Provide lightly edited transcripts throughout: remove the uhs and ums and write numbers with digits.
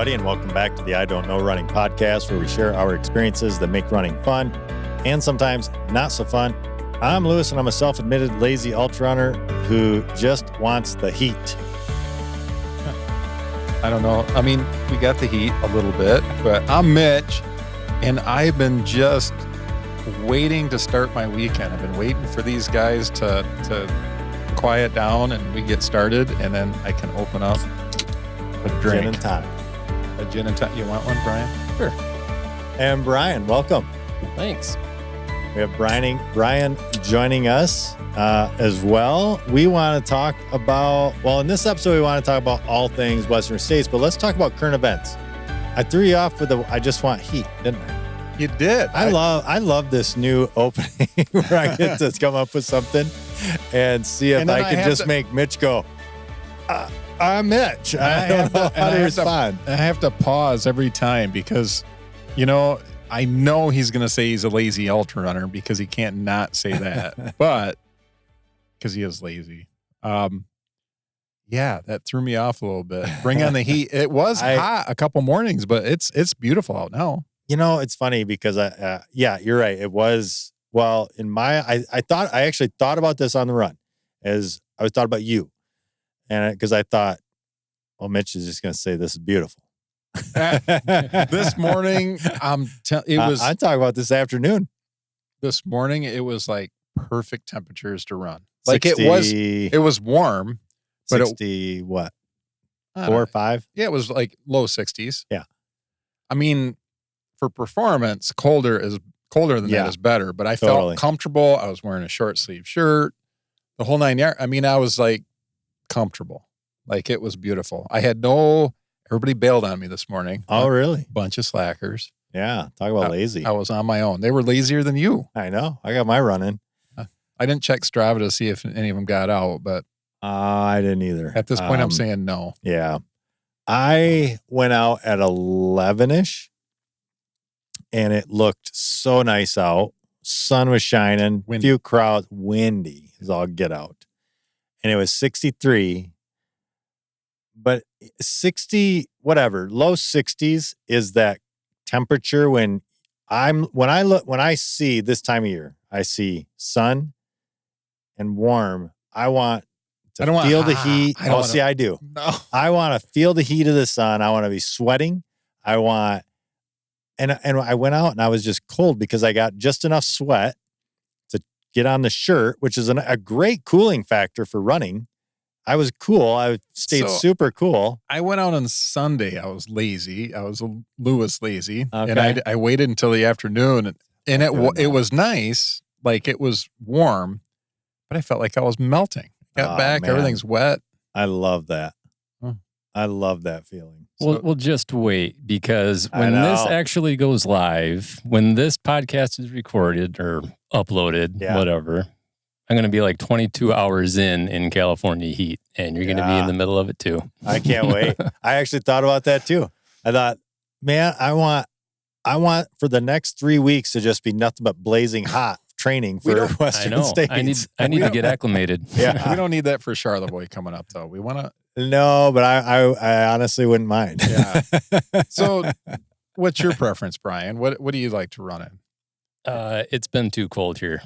everybody, and welcome back to the I Don't Know Running podcast, where we share our experiences that make running fun and sometimes not so fun. I'm Lewis, and I'm a self-admitted lazy ultra runner who just wants the heat. I don't know. I mean, we got the heat a little bit, but I'm Mitch, and I've been just waiting to start my weekend. I've been waiting for these guys to quiet down and we get started, and then I can open up a drink. Gin and tonic. A gin and tonic. You want one, Brian? Sure. And Brian, welcome. Thanks. We have Brian joining us as well. We want to talk about, in this episode, we want to talk about all things Western States, but let's talk about current events. I threw you off with I just want heat, didn't I? You did. I love this new opening where I get to come up with something and see if I can just make Mitch go, I'm Mitch. I don't know how to respond. I have to pause every time because, I know he's going to say he's a lazy ultra runner because he can't not say that, but because he is lazy. Yeah, that threw me off a little bit. Bring on the heat. It was hot a couple mornings, but it's beautiful out now. It's funny because you're right. It was, I actually thought about this on the run as I was thought about you. And because I thought, Mitch is just going to say this is beautiful. This morning, I'm talking about this afternoon. This morning, it was like perfect temperatures to run. 60, it was warm, but 60 what? 4 or 5? Yeah, it was like low 60s. Yeah. I mean, for performance, colder than that is better. But I felt comfortable. I was wearing a short sleeve shirt, the whole 9 yards. I mean, I was like comfortable. Like it was beautiful. Everybody bailed on me this morning. Oh, really? Bunch of slackers. Yeah. Talk about lazy. I was on my own. They were lazier than you. I know. I got my running. I didn't check Strava to see if any of them got out, but I didn't either. At this point, I'm saying no. Yeah. I went out at 11-ish and it looked so nice out. Sun was shining, few crowds, windy is all get out. And it was 63, but 60, whatever, low 60s is that temperature when I see this time of year, I see sun and warm. I want to feel the heat. I do. No. I want to feel the heat of the sun. I want to be sweating. And I went out and I was just cold because I got just enough sweat to get on the shirt, which is a great cooling factor for running. I was cool. I stayed super cool. I went out on Sunday. I was lazy. I was a Lewis lazy. Okay. And I waited until the afternoon and it was nice. Like it was warm, but I felt like I was melting. Got back. Man. Everything's wet. I love that. I love that feeling. We'll just wait because when this actually goes live, when this podcast is recorded or uploaded, whatever, I'm going to be like 22 hours in California heat, and you're going to be in the middle of it too. I can't wait. I actually thought about that too. I thought, man, I want for the next 3 weeks to just be nothing but blazing hot training for Western States. I need to get acclimated. Yeah, we don't need that for Charlevoix coming up though. We want to. No, but I honestly wouldn't mind. Yeah. So, what's your preference, Brian? What do you like to run in? It's been too cold here.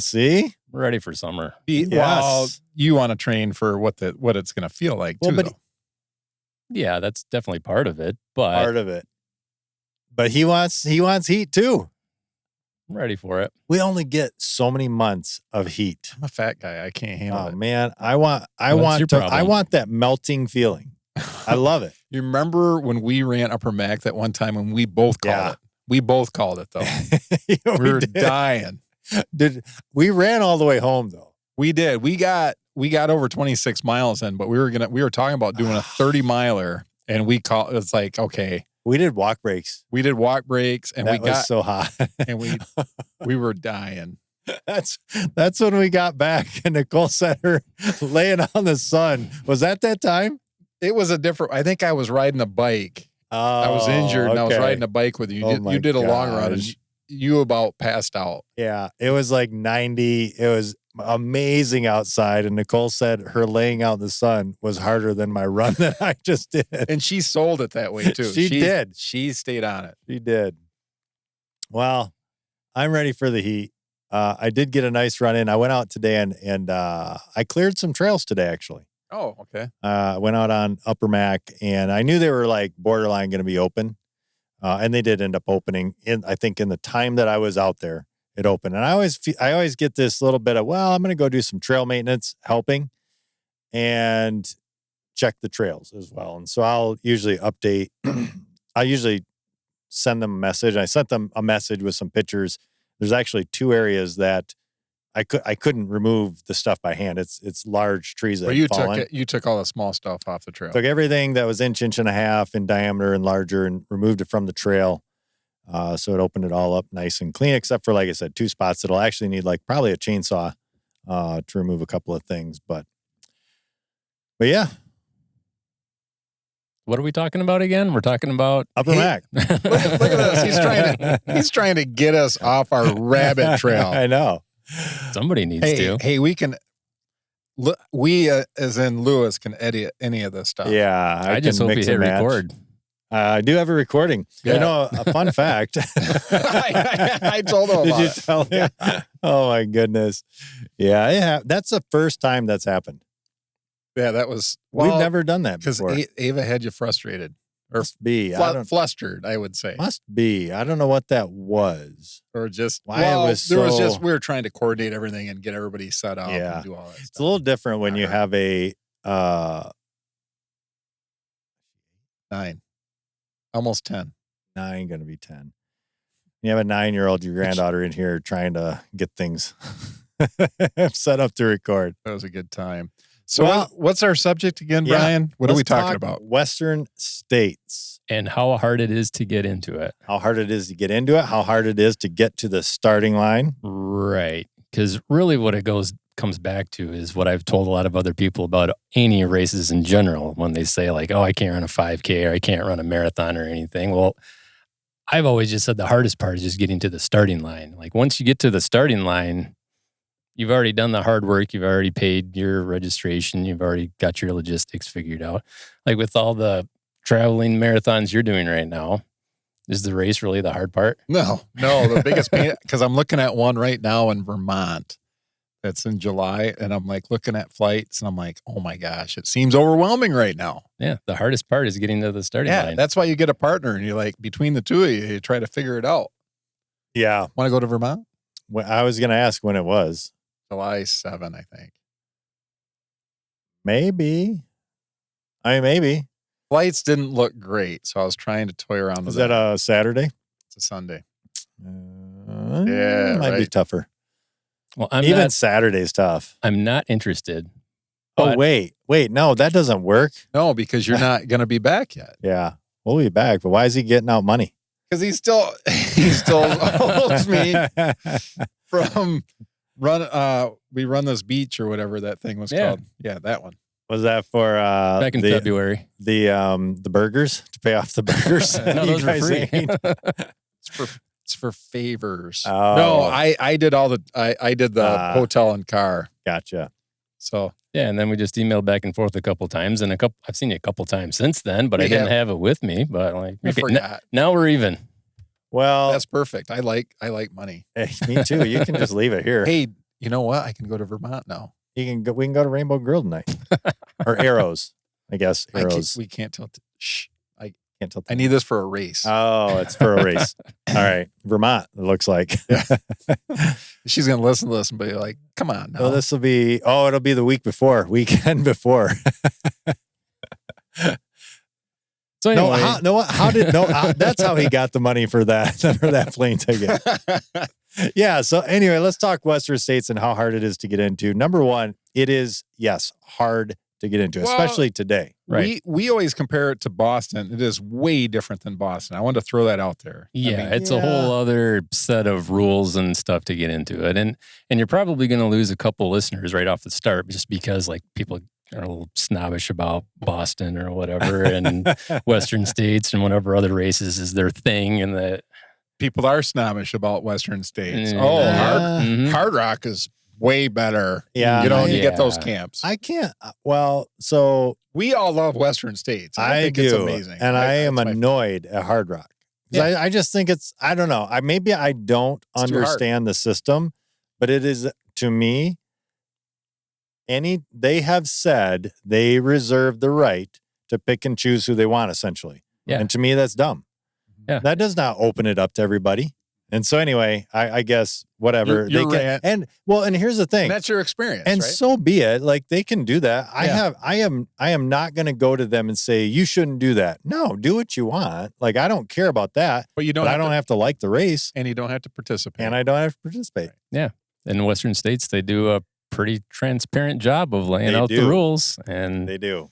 See? We're ready for summer. Well, you want to train for what it's going to feel like too. Though. Yeah, that's definitely part of it. But he wants heat too. I'm ready for it. We only get so many months of heat. I'm a fat guy. I can't handle it. Oh man, I want that melting feeling. I love it. You remember when we ran Upper Mac that one time and we both called it? We both called it though. we were dying. We ran all the way home though? We did. We got over 26 miles in, but we were talking about doing a 30 miler and it's like, okay. We did walk breaks. And that was so hot. And we were dying. That's when we got back and Nicole sent her laying on the sun. Was that time? It was I think I was riding a bike. I was injured and I was riding a bike with you. You did a long run and you about passed out. Yeah. It was like 90. amazing outside. And Nicole said her laying out in the sun was harder than my run that I just did. And she sold it that way too. She did. She stayed on it. She did. Well, I'm ready for the heat. I did get a nice run in. I went out today and I cleared some trails today, actually. Oh, okay. I went out on Upper Mac, and I knew they were like borderline going to be open. And they did end up opening I think in the time that I was out there, it opened. And I always get this little bit of, well, I'm going to go do some trail maintenance, helping and check the trails as well. And so I'll usually update. I usually send them a message. I sent them a message with some pictures. There's actually 2 areas that I couldn't remove the stuff by hand. It's large trees that had fallen. You took all the small stuff off the trail. Took everything that was inch and a half in diameter and larger and removed it from the trail. So it opened it all up nice and clean, except for, like I said, 2 spots that'll actually need like probably a chainsaw to remove a couple of things. But yeah. What are we talking about again? We're talking about Upper Mac. Look at this. He's trying to get us off our rabbit trail. I know. Somebody needs to. Hey, we can. We, as in Lewis, can edit any of this stuff. Yeah, I just hope you hit record. I do have a recording. Yeah. You know, a fun fact. I told him about Did you tell him? Yeah. Oh my goodness. Yeah, that's the first time that's happened. Yeah, that was. We've never done that because before. Ava had you frustrated or Must be flustered. I would say must be. I don't know what that was. Or just why it was. So, we were trying to coordinate everything and get everybody set up. Yeah, and do all that stuff. It's a little different when you have a 9, almost 10. 9, going to be 10. You have a 9-year-old, your granddaughter in here trying to get things set up to record. That was a good time. So what's our subject again, Brian? What are we talking about? Western states. And how hard it is to get into it. How hard it is to get into it. How hard it is to get to the starting line. Right. Because really what it comes back to is what I've told a lot of other people about any races in general when they say like, oh, I can't run a 5K or I can't run a marathon or anything. Well, I've always just said the hardest part is just getting to the starting line. Like once you get to the starting line, you've already done the hard work. You've already paid your registration. You've already got your logistics figured out. Like with all the traveling marathons you're doing right now, is the race really the hard part? No, the biggest pain, because I'm looking at one right now in Vermont that's in July, and I'm like looking at flights, and I'm like, oh my gosh, it seems overwhelming right now. Yeah, the hardest part is getting to the starting line. That's why you get a partner, and you're like, between the two of you, you try to figure it out. Yeah. Want to go to Vermont? Well, I was going to ask when it was. July 7, I think. Maybe. Maybe. Flights didn't look great, so I was trying to toy around with that. Is that a Saturday? It's a Sunday. Might be tougher. Well, even Saturday's tough. I'm not interested. Oh, wait. No, that doesn't work. No, because you're not going to be back yet. Yeah, we'll be back. But why is he getting out money? Because he still owes me from we run this beach or whatever that thing was called. Yeah, that one. Was that for back in February? The burgers to pay off the burgers. No, those were free. It's for favors. Oh. No, I did I did the hotel and car. Gotcha. So yeah, and then we just emailed back and forth a couple times, and I've seen you a couple times since then, but I didn't have it with me. But like, forgot. Now we're even. Well, that's perfect. I like money. Hey, me too. You can just leave it here. Hey, you know what? I can go to Vermont now. We can go to Rainbow Grill tonight, or Arrows. I guess Arrows. We can't tell. I can't tell. I need this for a race. Oh, it's for a race. All right, Vermont. It looks like. She's gonna listen to this and be like, "Come on, now." Well, this will be. Oh, it'll be the weekend before. So anyway. That's how he got the money for that plane ticket. Yeah. So anyway, let's talk Western states and how hard it is to get into. Number one, it is, yes, hard to get into, especially today. Right. We always compare it to Boston. It is way different than Boston. I wanted to throw that out there. Yeah, it's a whole other set of rules and stuff to get into it. And you're probably going to lose a couple listeners right off the start just because like people are a little snobbish about Boston or whatever and Western states and whatever other races is their thing. And that people are snobbish about Western states. Yeah. Hard Rock is way better. Yeah. You get those camps. I can't. Well, so we all love Western States. I think it's amazing. And I am annoyed at Hard Rock. Yeah. I just think I don't know. Maybe I don't understand the system, but it is, to me, they have said they reserve the right to pick and choose who they want, essentially. Yeah. And to me, that's dumb. Yeah. That does not open it up to everybody. And so anyway, I guess whatever you're they can. And here's the thing. And that's your experience. And right? so be it. Like, they can do that. Yeah. I am not going to go to them and say, you shouldn't do that. No, do what you want. Like, I don't care about that. But you don't. I don't have to like the race. And you don't have to participate. And I don't have to participate. Yeah. In Western States, they do a pretty transparent job of laying out the rules. And they do.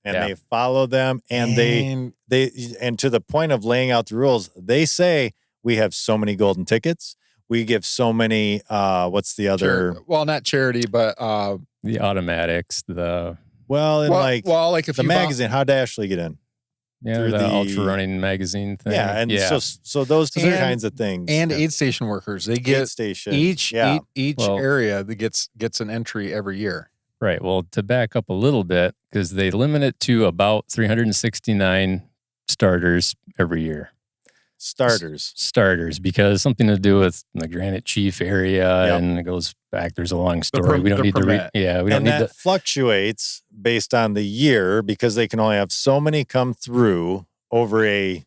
And they follow them. And and to the point of laying out the rules, they say, we have so many golden tickets. We give so many, what's the other? Well, not charity, but the automatics, like if the magazine, how'd Ashley get in? Yeah, the ultra running magazine thing. Yeah, and so those two kinds of things. And aid station workers, they get each area that gets an entry every year. Right. Well, to back up a little bit, because they limit it to about 369 starters every year. Starters, because something to do with the Granite Chief area, and it goes back. There's a long story. We don't need to read. Yeah, we don't need to. Fluctuates based on the year because they can only have so many come through over a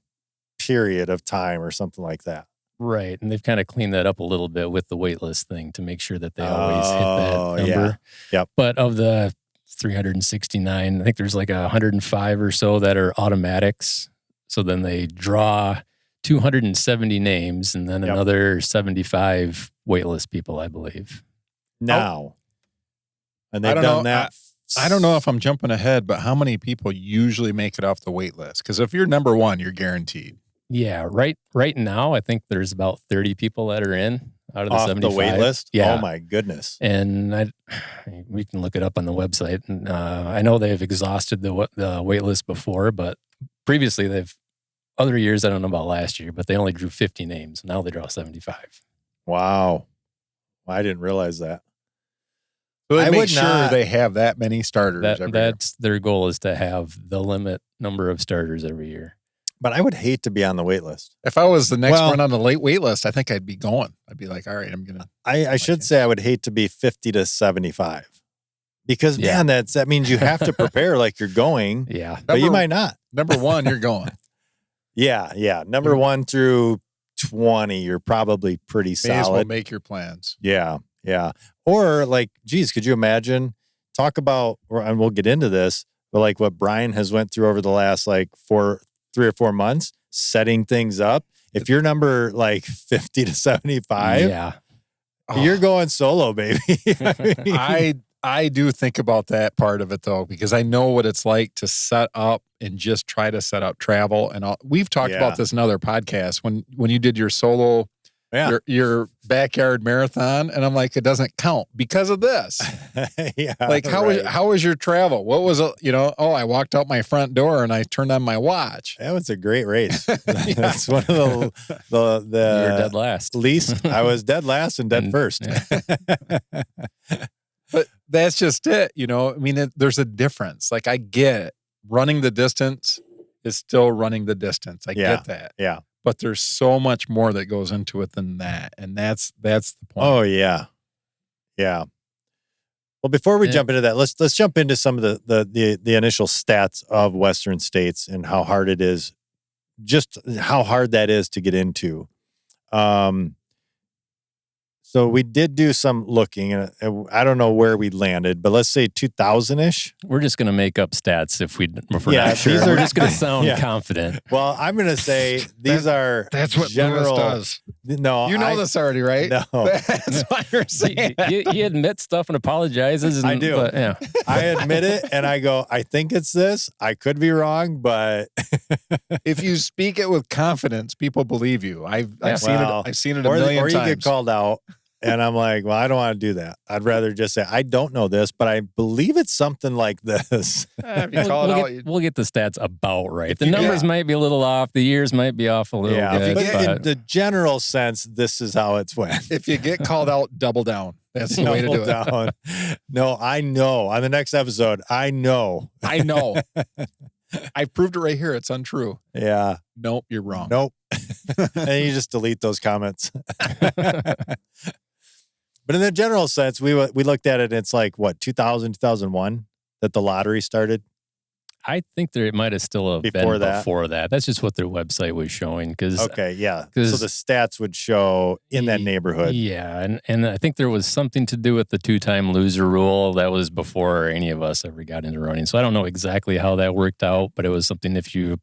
period of time or something like that. Right, and they've kind of cleaned that up a little bit with the waitlist thing to make sure that they always hit that number. Yeah. Yep. But of the 369, I think there's like 105 or so that are automatics. So then they draw 270 names and then another 75 waitlist people, I believe. Now. And they've done that. I don't know if I'm jumping ahead, but how many people usually make it off the wait list? Because if you're number one, you're guaranteed. Yeah, right now, I think there's about 30 people that are in out of the 75. The wait list? Yeah. Oh, my goodness. And we can look it up on the website. And I know they've exhausted the wait list before, but previously other years, I don't know about last year, but they only drew 50 names. Now they draw 75. Wow. I didn't realize that. So they make sure they have that many starters every year. That's their goal, is to have the limit number of starters every year. But I would hate to be on the wait list. If I was the next one on the late wait list, I think I'd be going. I'd be like, all right, I'm going to. I should say I would hate to be 50 to 75. Because, man, that means you have to prepare like you're going. Yeah. But you might not. Number one, you're going. Yeah. Number 1 through 20, you're probably pretty solid. May as well make your plans. Yeah. Or like, geez, could you imagine? Talk about, and we'll get into this, but like what Brian has went through over the last 3 or 4 months, setting things up. If you're number 50 to 75, you're going solo, baby. I do think about that part of it though, because I know what it's like to set up and just try to set up travel. And we've talked about this in other podcasts when you did your solo, your backyard marathon, and I'm like, it doesn't count because of this. How was your travel? What was it? I walked out my front door and I turned on my watch. That was a great race. That's one of the you were dead last. Least I was dead last and dead first. Yeah. But that's just it. I mean, there's a difference. Like, I get it. Running the distance is still running the distance. I get that. Yeah. But there's so much more that goes into it than that. And that's the point. Oh, yeah. Yeah. Well, before we jump into that, let's jump into some of the initial stats of Western States and how hard it is, just how hard that is to get into. So we did do some looking, and I don't know where we landed, but let's say 2000-ish. We're just going to make up stats if we're not sure. We're just going to sound confident. Well, I'm going to say these are that's what general does. No, you know this already, right? No, that's what you're saying. He admits stuff and apologizes. I do. But, yeah. I admit it, and I go, I think it's this. I could be wrong, but if you speak it with confidence, people believe you. I've seen it. I've seen it a million times. Or you get called out. And I'm like, well, I don't want to do that. I'd rather just say, I don't know this, but I believe it's something like this. We'll get the stats about right. The numbers might be a little off. The years might be off a little bit. But in the general sense, this is how it's went. If you get called out, double down. That's the way to do it. No, I know. On the next episode, I know. I know. I've proved it right here. It's untrue. Yeah. Nope, you're wrong. Nope. And you just delete those comments. But in the general sense, we looked at it. And it's like, what, 2000, 2001 that the lottery started? I think it might have still been before that. That's just what their website was showing. Okay, yeah. So the stats would show in that neighborhood. Yeah, and I think there was something to do with the 2-time loser rule. That was before any of us ever got into running. So I don't know exactly how that worked out, but it was something if you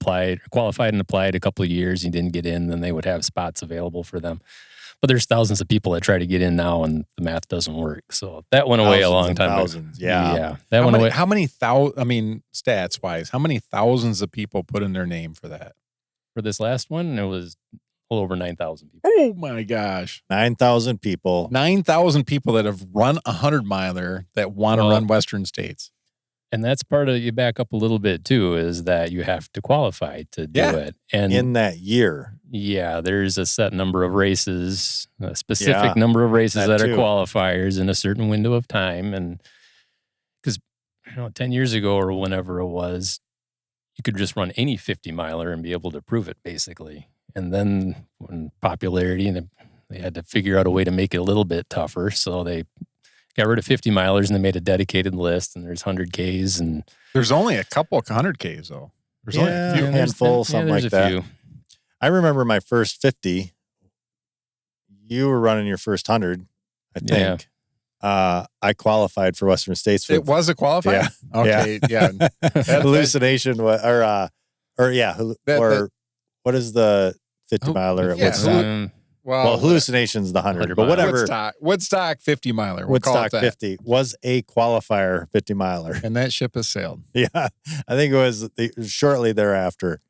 qualified and applied a couple of years, you didn't get in, then they would have spots available for them. But there's thousands of people that try to get in now, and the math doesn't work. So that went away a long time ago. Yeah. That went away. How many stats wise, how many thousands of people put in their name for that? For this last one, it was a little over 9,000 people. Oh my gosh. 9,000 people. 9,000 people that have run 100-miler that want to run Western States. And that's part of, you back up a little bit too, is that you have to qualify to do it. And in that year. Yeah, there's a set number of races, a specific number of races that are qualifiers in a certain window of time. And because 10 years ago or whenever it was, you could just run any 50-miler and be able to prove it, basically. And then when popularity, and they had to figure out a way to make it a little bit tougher. So they got rid of 50-milers and they made a dedicated list, and there's 100Ks. And there's only a couple of 100Ks, though. There's only a few. Handful, something like that. Few. I remember my first 50. You were running your first 100, I think. Yeah. I qualified for Western States. It was a qualifier? Yeah. Okay, yeah. Hallucination, what is the 50-miler at Woodstock? Well, Hallucination's the 100, but whatever. Woodstock 50-miler. Woodstock 50 was a qualifier 50-miler. And that ship has sailed. Yeah. I think it was shortly thereafter.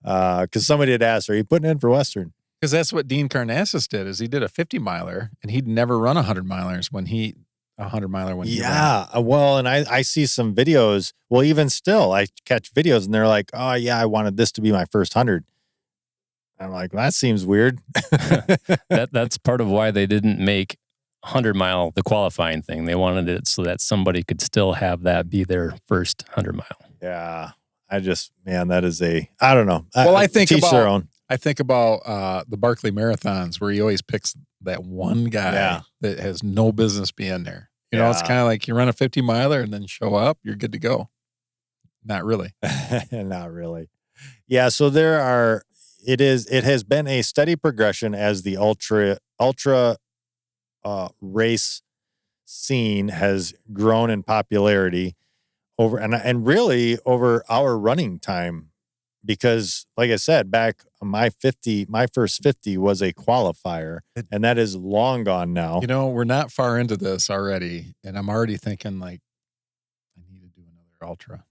Because somebody had asked, are you putting in for Western? Because that's what Dean Karnazes did, is he did a 50-miler, and he'd never run 100-milers when he ran. Well, and I see some videos. Well, even still, I catch videos, and they're like, oh, yeah, I wanted this to be my first 100. I'm like, well, that seems weird. That's part of why they didn't make 100-mile the qualifying thing. They wanted it so that somebody could still have that be their first 100-mile. Yeah. That is I don't know. Well, I think about the Barkley Marathons, where he always picks that one guy that has no business being there. You know, it's kind of like you run a 50-miler and then show up, you're good to go. Not really. Not really. Yeah. So it has been a steady progression as the ultra race scene has grown in popularity over our running time, because like I said, back my first 50 was a qualifier, and that is long gone now. We're not far into this already, and I'm already thinking like, I need to do another ultra.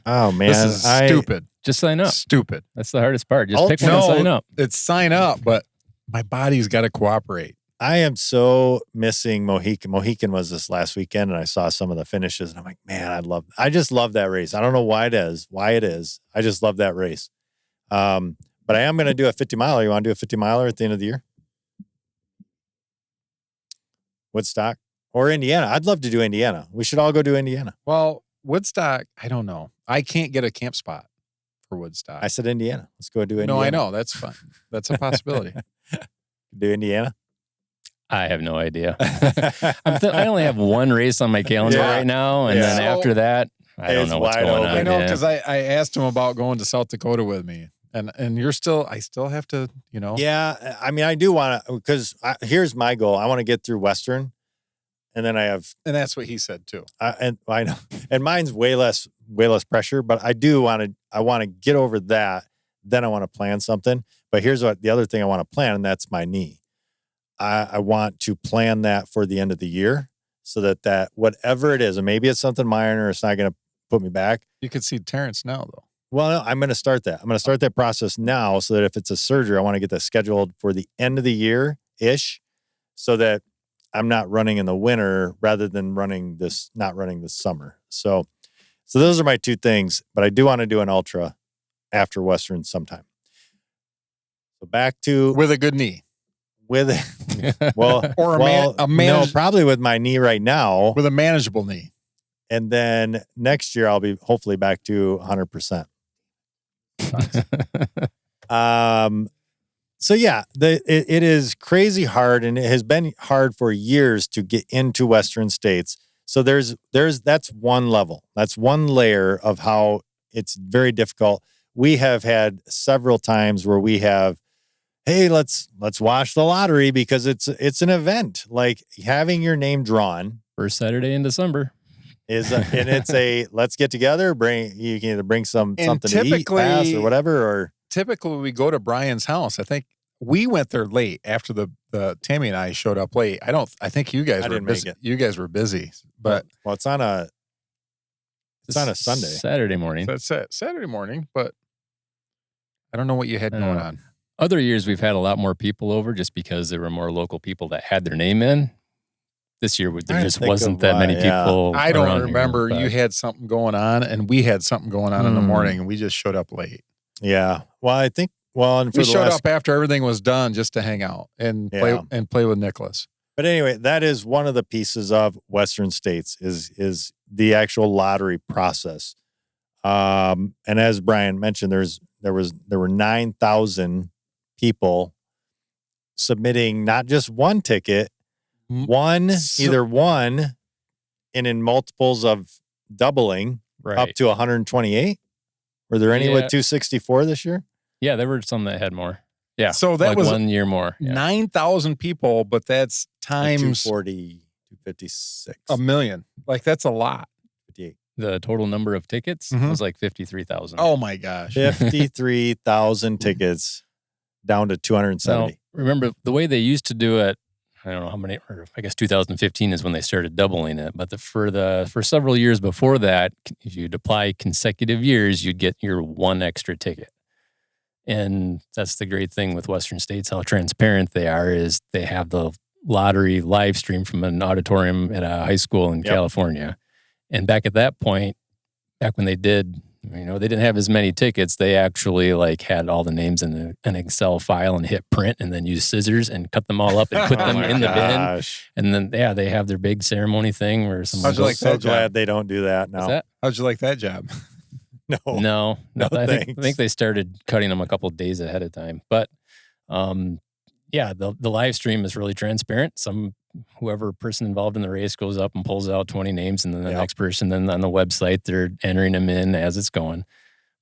Oh man, this is stupid. Just sign up. Stupid. That's the hardest part. Just pick one and sign up. It's sign up, but my body's got to cooperate. I am so missing Mohican. Mohican was this last weekend, and I saw some of the finishes, and I'm like, man, I just love that race. I don't know why it is. I just love that race. But I am going to do a 50-miler. You want to do a 50-miler at the end of the year? Woodstock or Indiana? I'd love to do Indiana. We should all go do Indiana. Well, Woodstock, I don't know. I can't get a camp spot for Woodstock. I said Indiana. Let's go do Indiana. No, I know. That's fun. That's a possibility. Do Indiana? I have no idea. I only have one race on my calendar right now, and then after that, I don't know what's going on. I know, because I asked him about going to South Dakota with me, and I still have to, Yeah, I mean, I do want to, because here's my goal. I want to get through Western, and then and that's what he said too. And I know, and mine's way less pressure, but I want to get over that. Then I want to plan something. But here's the other thing I want to plan, and that's my knee. I want to plan that for the end of the year, so that whatever it is, and maybe it's something minor, it's not going to put me back. You could see Terrence now, though. Well, I'm going to start that. I'm going to start that process now, so that if it's a surgery, I want to get that scheduled for the end of the year-ish, so that I'm not running in the winter rather than not running this summer. So those are my two things, but I do want to do an ultra after Western sometime. So back to with a good knee. Probably with my knee right now. With a manageable knee. And then next year I'll be hopefully back to 100%. So yeah, it is crazy hard, and it has been hard for years to get into Western states. So that's one level. That's one layer of how it's very difficult. We have had several times where we have, hey, let's watch the lottery because it's an event. Like having your name drawn first Saturday in December and it's a let's get together. You can either bring something to eat, pass, or whatever. Or typically we go to Brian's house. I think we went there late after the Tammy and I showed up late. I think you guys were busy. You guys were busy, but it's on a Sunday, Saturday morning. That's Saturday morning, but I don't know what you had going on. Other years we've had a lot more people over just because there were more local people that had their name in. This year there just wasn't that many people. I don't remember. You had something going on, and we had something going on in the morning, and we just showed up late. Yeah. Well, I think. And we showed up after everything was done just to hang out and play with Nicholas. But anyway, that is one of the pieces of Western states is the actual lottery process. And as Brian mentioned, there were 9,000 people submitting not just one ticket, either one, and in multiples of doubling up to 128. Were there any with 264 this year? Yeah, there were some that had more. Yeah, so that was 1 year more. 9,000 people, but that's times 240, 256, a million. Like that's a lot. 58. The total number of tickets was like 53,000. Oh my gosh, 53,000 tickets down to 270. Now, remember the way they used to do it. I don't know how many, or I guess 2015 is when they started doubling it. But for several years before that, if you'd apply consecutive years, you'd get your one extra ticket. And that's the great thing with Western states, how transparent they are, is they have the lottery live stream from an auditorium at a high school in California. And back at that point, back when they did, they didn't have as many tickets. They actually had all the names in an Excel file and hit print and then use scissors and cut them all up and put them in the bin. And then, they have their big ceremony thing where I'm so glad they don't do that now. How'd you like that job? No. I think they started cutting them a couple of days ahead of time. But the live stream is really transparent. Whoever person involved in the race goes up and pulls out 20 names, and then the next person, then on the website, they're entering them in as it's going.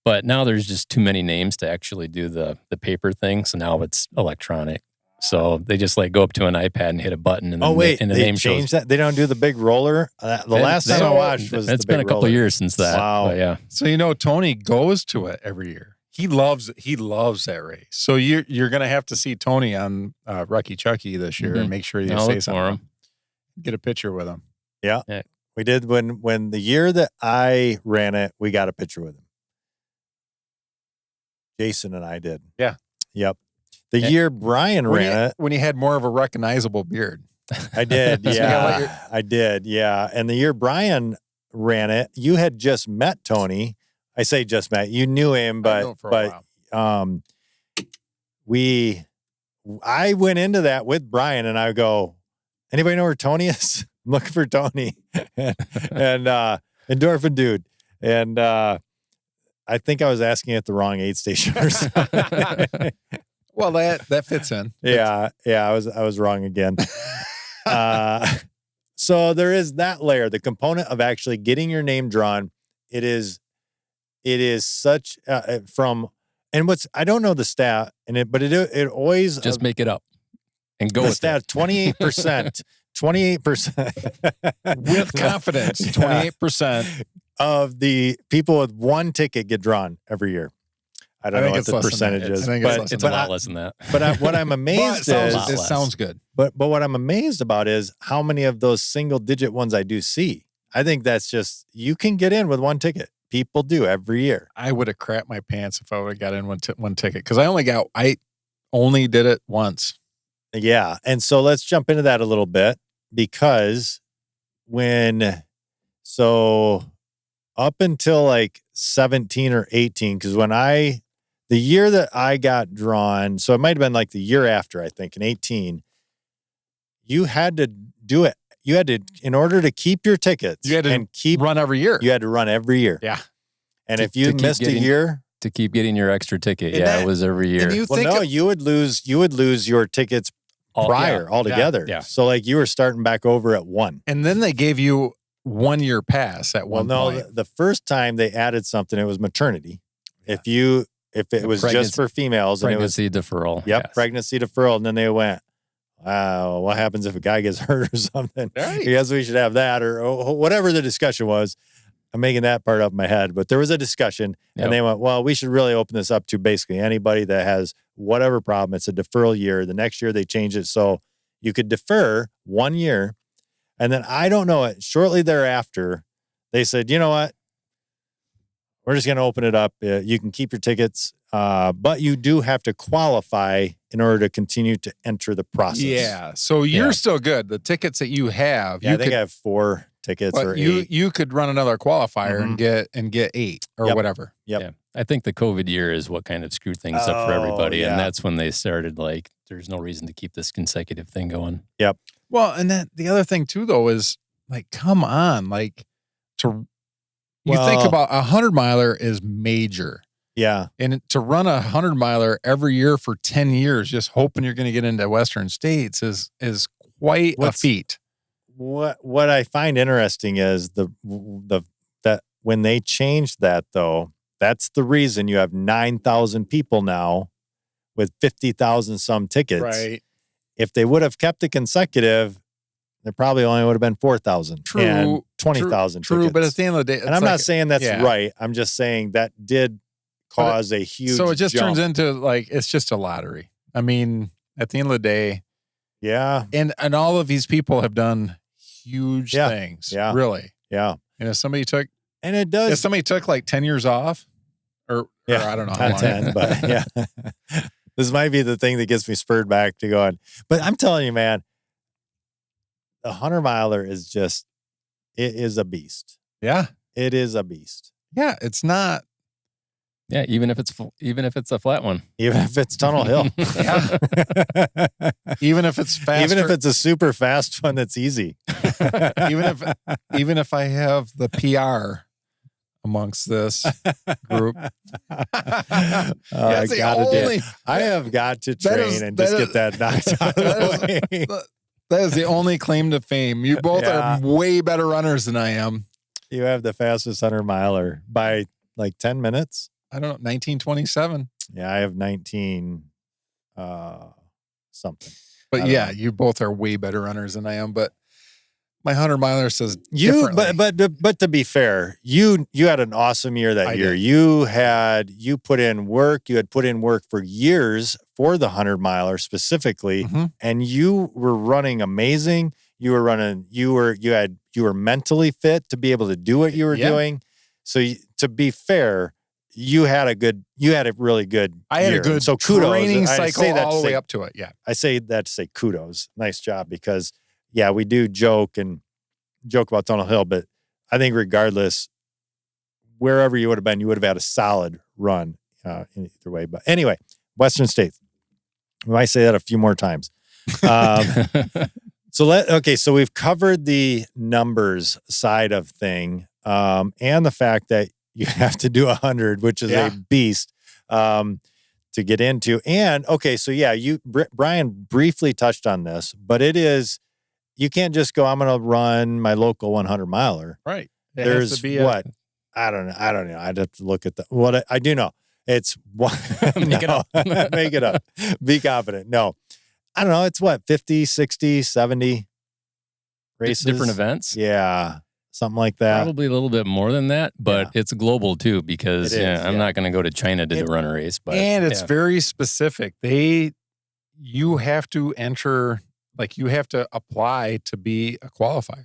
But now there's just too many names to actually do the paper thing. So now it's electronic. So they just go up to an iPad and hit a button, and the name shows. That? They don't do the big roller. Last time I watched was it's been a couple years since that. Wow. But yeah. So Tony goes to it every year. He loves that race. So you're gonna have to see Tony on Rucky Chucky this year and make sure you say something. Get a picture with him. Yeah. We did when the year that I ran it, we got a picture with him. Jason and I did. Yeah. Yep. The year Brian ran it, when he had more of a recognizable beard. I did. Yeah. I did. Yeah. And the year Brian ran it, you had just met Tony. I say just met. You knew him, but I went into that with Brian, and I go, anybody know where Tony is? I'm looking for Tony and Endorphin Dude. And I think I was asking at the wrong aid station or something. Well, that fits in. Yeah. I was wrong again. So there is that layer, the component of actually getting your name drawn. It is such I don't know the stat but it always just make it up and go the with stat. 28%, 28% with confidence. 28% of the people with one ticket get drawn every year. I don't know what the percentage is, but it's a lot less than that. But what I'm amazed it sounds good. But what I'm amazed about is how many of those single digit ones I do see. I think that's just, you can get in with one ticket. People do every year. I would have crapped my pants if I would have got in one ticket, because I only did it once. Yeah. And so let's jump into that a little bit. because up until like 17 or 18, because the year that I got drawn, so it might have been like the year after, I think, in 18, you had to do it. You had to, in order to keep your tickets, you had to run every year. You had to run every year. Yeah. And if you missed a year, to keep getting your extra ticket, it was every year. You would lose your tickets prior altogether. Yeah. So like you were starting back over at 1. And then they gave you 1 year pass at one point. The first time they added something, it was maternity. Yeah. If it was just for females, and it was pregnancy deferral. Yep, yes. Pregnancy deferral. And then they went, wow, what happens if a guy gets hurt or something? Right. Yes, we should have that, or whatever the discussion was. I'm making that part up in my head, but there was a discussion, and they went, well, we should really open this up to basically anybody that has whatever problem. It's a deferral year. The next year they changed it so you could defer 1 year. And then I don't know it. Shortly thereafter, they said, you know what? We're just going to open it up. You can keep your tickets, but you do have to qualify in order to continue to enter the process. Yeah. So you're still good. The tickets that you have. Yeah, I think I have 4 tickets or 8. You could run another qualifier and get 8 or whatever. Yep. Yeah. I think the COVID year is what kind of screwed things up for everybody. Yeah. And that's when they started like, there's no reason to keep this consecutive thing going. Yep. Well, and then the other thing too, though, is like, come on, like you think about 100-miler is major. Yeah. And to run 100-miler every year for 10 years, just hoping you're going to get into Western States is quite a feat. What I find interesting is that when they changed that, though, that's the reason you have 9,000 people now with 50,000 some tickets. Right. If they would have kept it consecutive, there probably only would have been 4,000 and 20,000 tickets. True, but at the end of the day, and I'm not saying that's right. I'm just saying that did cause a huge So it just jump. turns into like, it's just a lottery. I mean, at the end of the day. Yeah. And all of these people have done huge things. Yeah. Really. Yeah. And if somebody took like 10 years off or I don't know how long. 10, but yeah. This might be the thing that gets me spurred back to going. But I'm telling you, man, the 100-miler is it is a beast. Yeah. It is a beast. Yeah. It's not. Yeah. Even if it's a flat one. Even if it's Tunnel Hill. Yeah. Even if it's faster. Even if it's a super fast one that's easy. even if I have the PR amongst this group. I have got to train and just get that knocked out of the way. That is the only claim to fame. You both are way better runners than I am. You have the fastest 100-miler by like 10 minutes. I don't know, 1927. Yeah, I have 19 something. But you both are way better runners than I am. But my 100-miler says differently. But to be fair, you had an awesome year that year. Did. You put in work. You had put in work for years for the 100-miler specifically, and you were running amazing. You were running. You were mentally fit to be able to do what you were doing. So to be fair, you had a really good. I had year. a good so kudos. training cycle all the way up to it. Yeah, I say that to say kudos. Nice job, because we do joke about Tunnel Hill, but I think regardless, wherever you would have been, you would have had a solid run in either way. But anyway, Western States. We might say that a few more times. So we've covered the numbers side of thing, and the fact that you have to do 100, which is a beast to get into. And Brian briefly touched on this, but it is, you can't just go, I'm going to run my local 100-miler. Right. There's I don't know. I'd have to look at what I do know. It's one. Make it up. Make it up. Be confident. No, I don't know. It's 50, 60, 70 races. Different events? Yeah. Something like that. Probably a little bit more than that, but it's global too, because I'm not going to go to China to run a race. And it's very specific. You have to enter, like you have to apply to be a qualifier.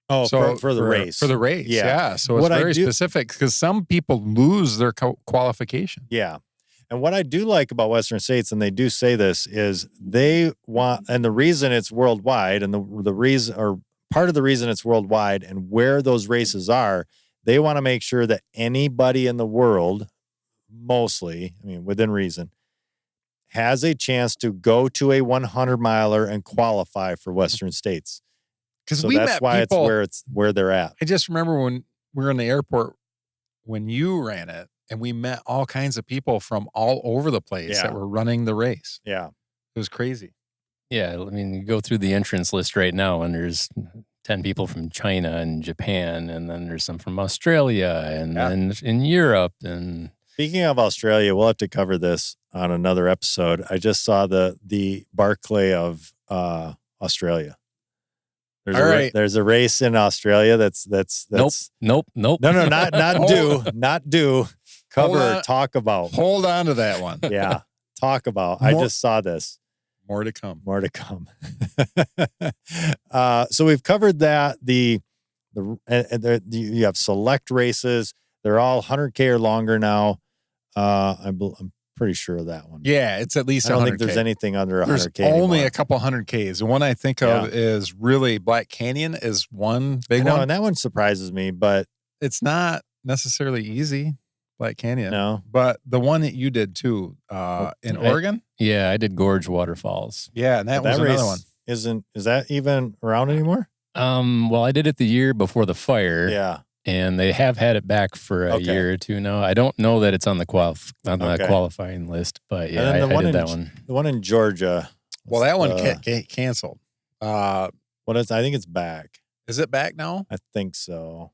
Oh, so for the race. For the race, yeah. So it's very specific, because some people lose their qualification. Yeah. And what I do like about Western States, and they do say this, is they want, and the reason it's worldwide, and the reason, or part of the reason it's worldwide, and where those races are, they want to make sure that anybody in the world, mostly, I mean, within reason, has a chance to go to a 100 miler and qualify for Western States. Because so that's why people, it's where they're at. I just remember when we were in the airport when you ran it, and we met all kinds of people from all over the place that were running the race. Yeah. It was crazy. Yeah. I mean, you go through the entrance list right now, and there's 10 people from China and Japan, and then there's some from Australia, and then in Europe. And speaking of Australia, we'll have to cover this on another episode. I just saw the Barclay of Australia. There's a race in Australia that's nope. No, not do. Cover, talk about. Hold on to that one. Yeah, talk about. I just saw this. More to come. So we've covered that. You have select races. They're all 100K or longer now. I'm pretty sure of that one. Yeah, it's at least 100K. I don't think there's anything under 100K. There's only anymore. a couple 100Ks. The one I think of is really Black Canyon is one big one. And that one surprises me, but it's not necessarily easy. Black Canyon. No. But the one that you did too, in Oregon? Yeah, I did Gorge Waterfalls. Yeah, and that was another one. Is that even around anymore? Well, I did it the year before the fire. Yeah. And they have had it back for a year or two now. I don't know that it's on the qualifying list, but yeah, I did that one. The one in Georgia. Well, that one canceled. What is? I think it's back. Is it back now? I think so.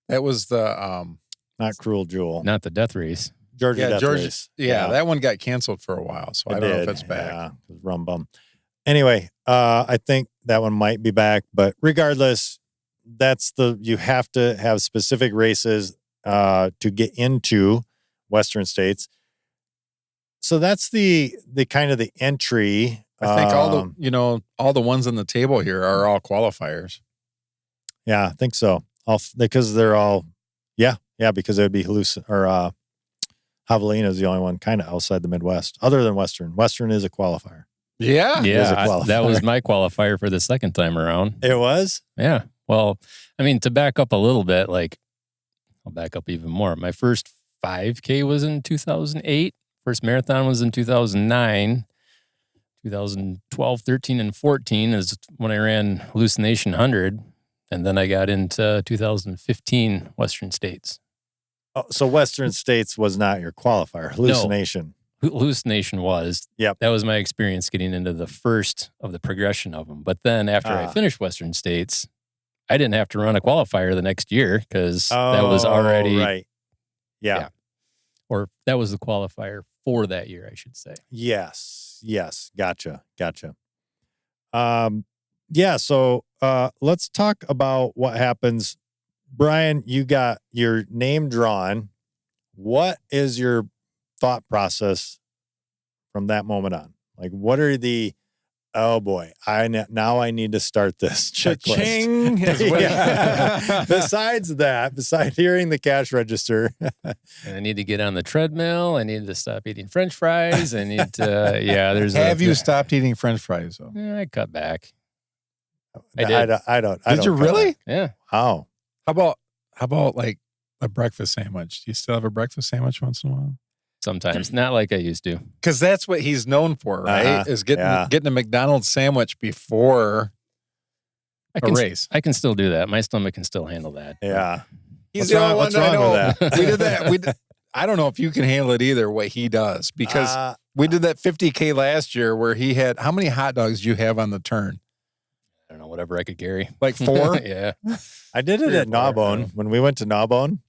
That was the not Cruel Jewel, not the Death Race. Georgia Death Race. Yeah, that one got canceled for a while, so I don't know if it's back. Yeah, it was rum bum. Anyway, I think that one might be back, but regardless, you have to have specific races to get into Western States. So that's the kind of the entry. I think all the ones on the table here are all qualifiers. Yeah, I think so. Because they're all, because it would be Javelina is the only one kind of outside the Midwest, other than Western. Western is a qualifier. Yeah, that was my qualifier for the second time around. It was? Yeah. Well, I mean, to back up a little bit, I'll back up even more. My first 5K was in 2008. First marathon was in 2009. 2012, 13, and 14 is when I ran Hallucination 100. And then I got into 2015 Western States. Oh, so Western States was not your qualifier. Hallucination. No, Hallucination was. Yep. That was my experience getting into the first of the progression of them. But then after I finished Western States, I didn't have to run a qualifier the next year because that was already. Right. Yeah. Or that was the qualifier for that year, I should say. Yes. Gotcha. So let's talk about what happens. Brian, you got your name drawn. What is your thought process from that moment on? Like, what are the, oh boy, now I need to start this checklist. Besides hearing the cash register. And I need to get on the treadmill. I need to stop eating French fries. I need to, Have you stopped eating French fries though? I cut back. I don't. Did you really? Yeah. How? How about like a breakfast sandwich? Do you still have a breakfast sandwich once in a while? Sometimes, not like I used to. Because that's what he's known for, right? Is getting a McDonald's sandwich before a race. I can still do that. My stomach can still handle that. Yeah. He's the only one I know. We did that. I don't know if you can handle it either, what he does, because we did that 50K last year where he had, how many hot dogs do you have on the turn? I don't know, whatever I could carry. Like 4? Yeah. I did it at Gnawbone. When we went to Gnawbone,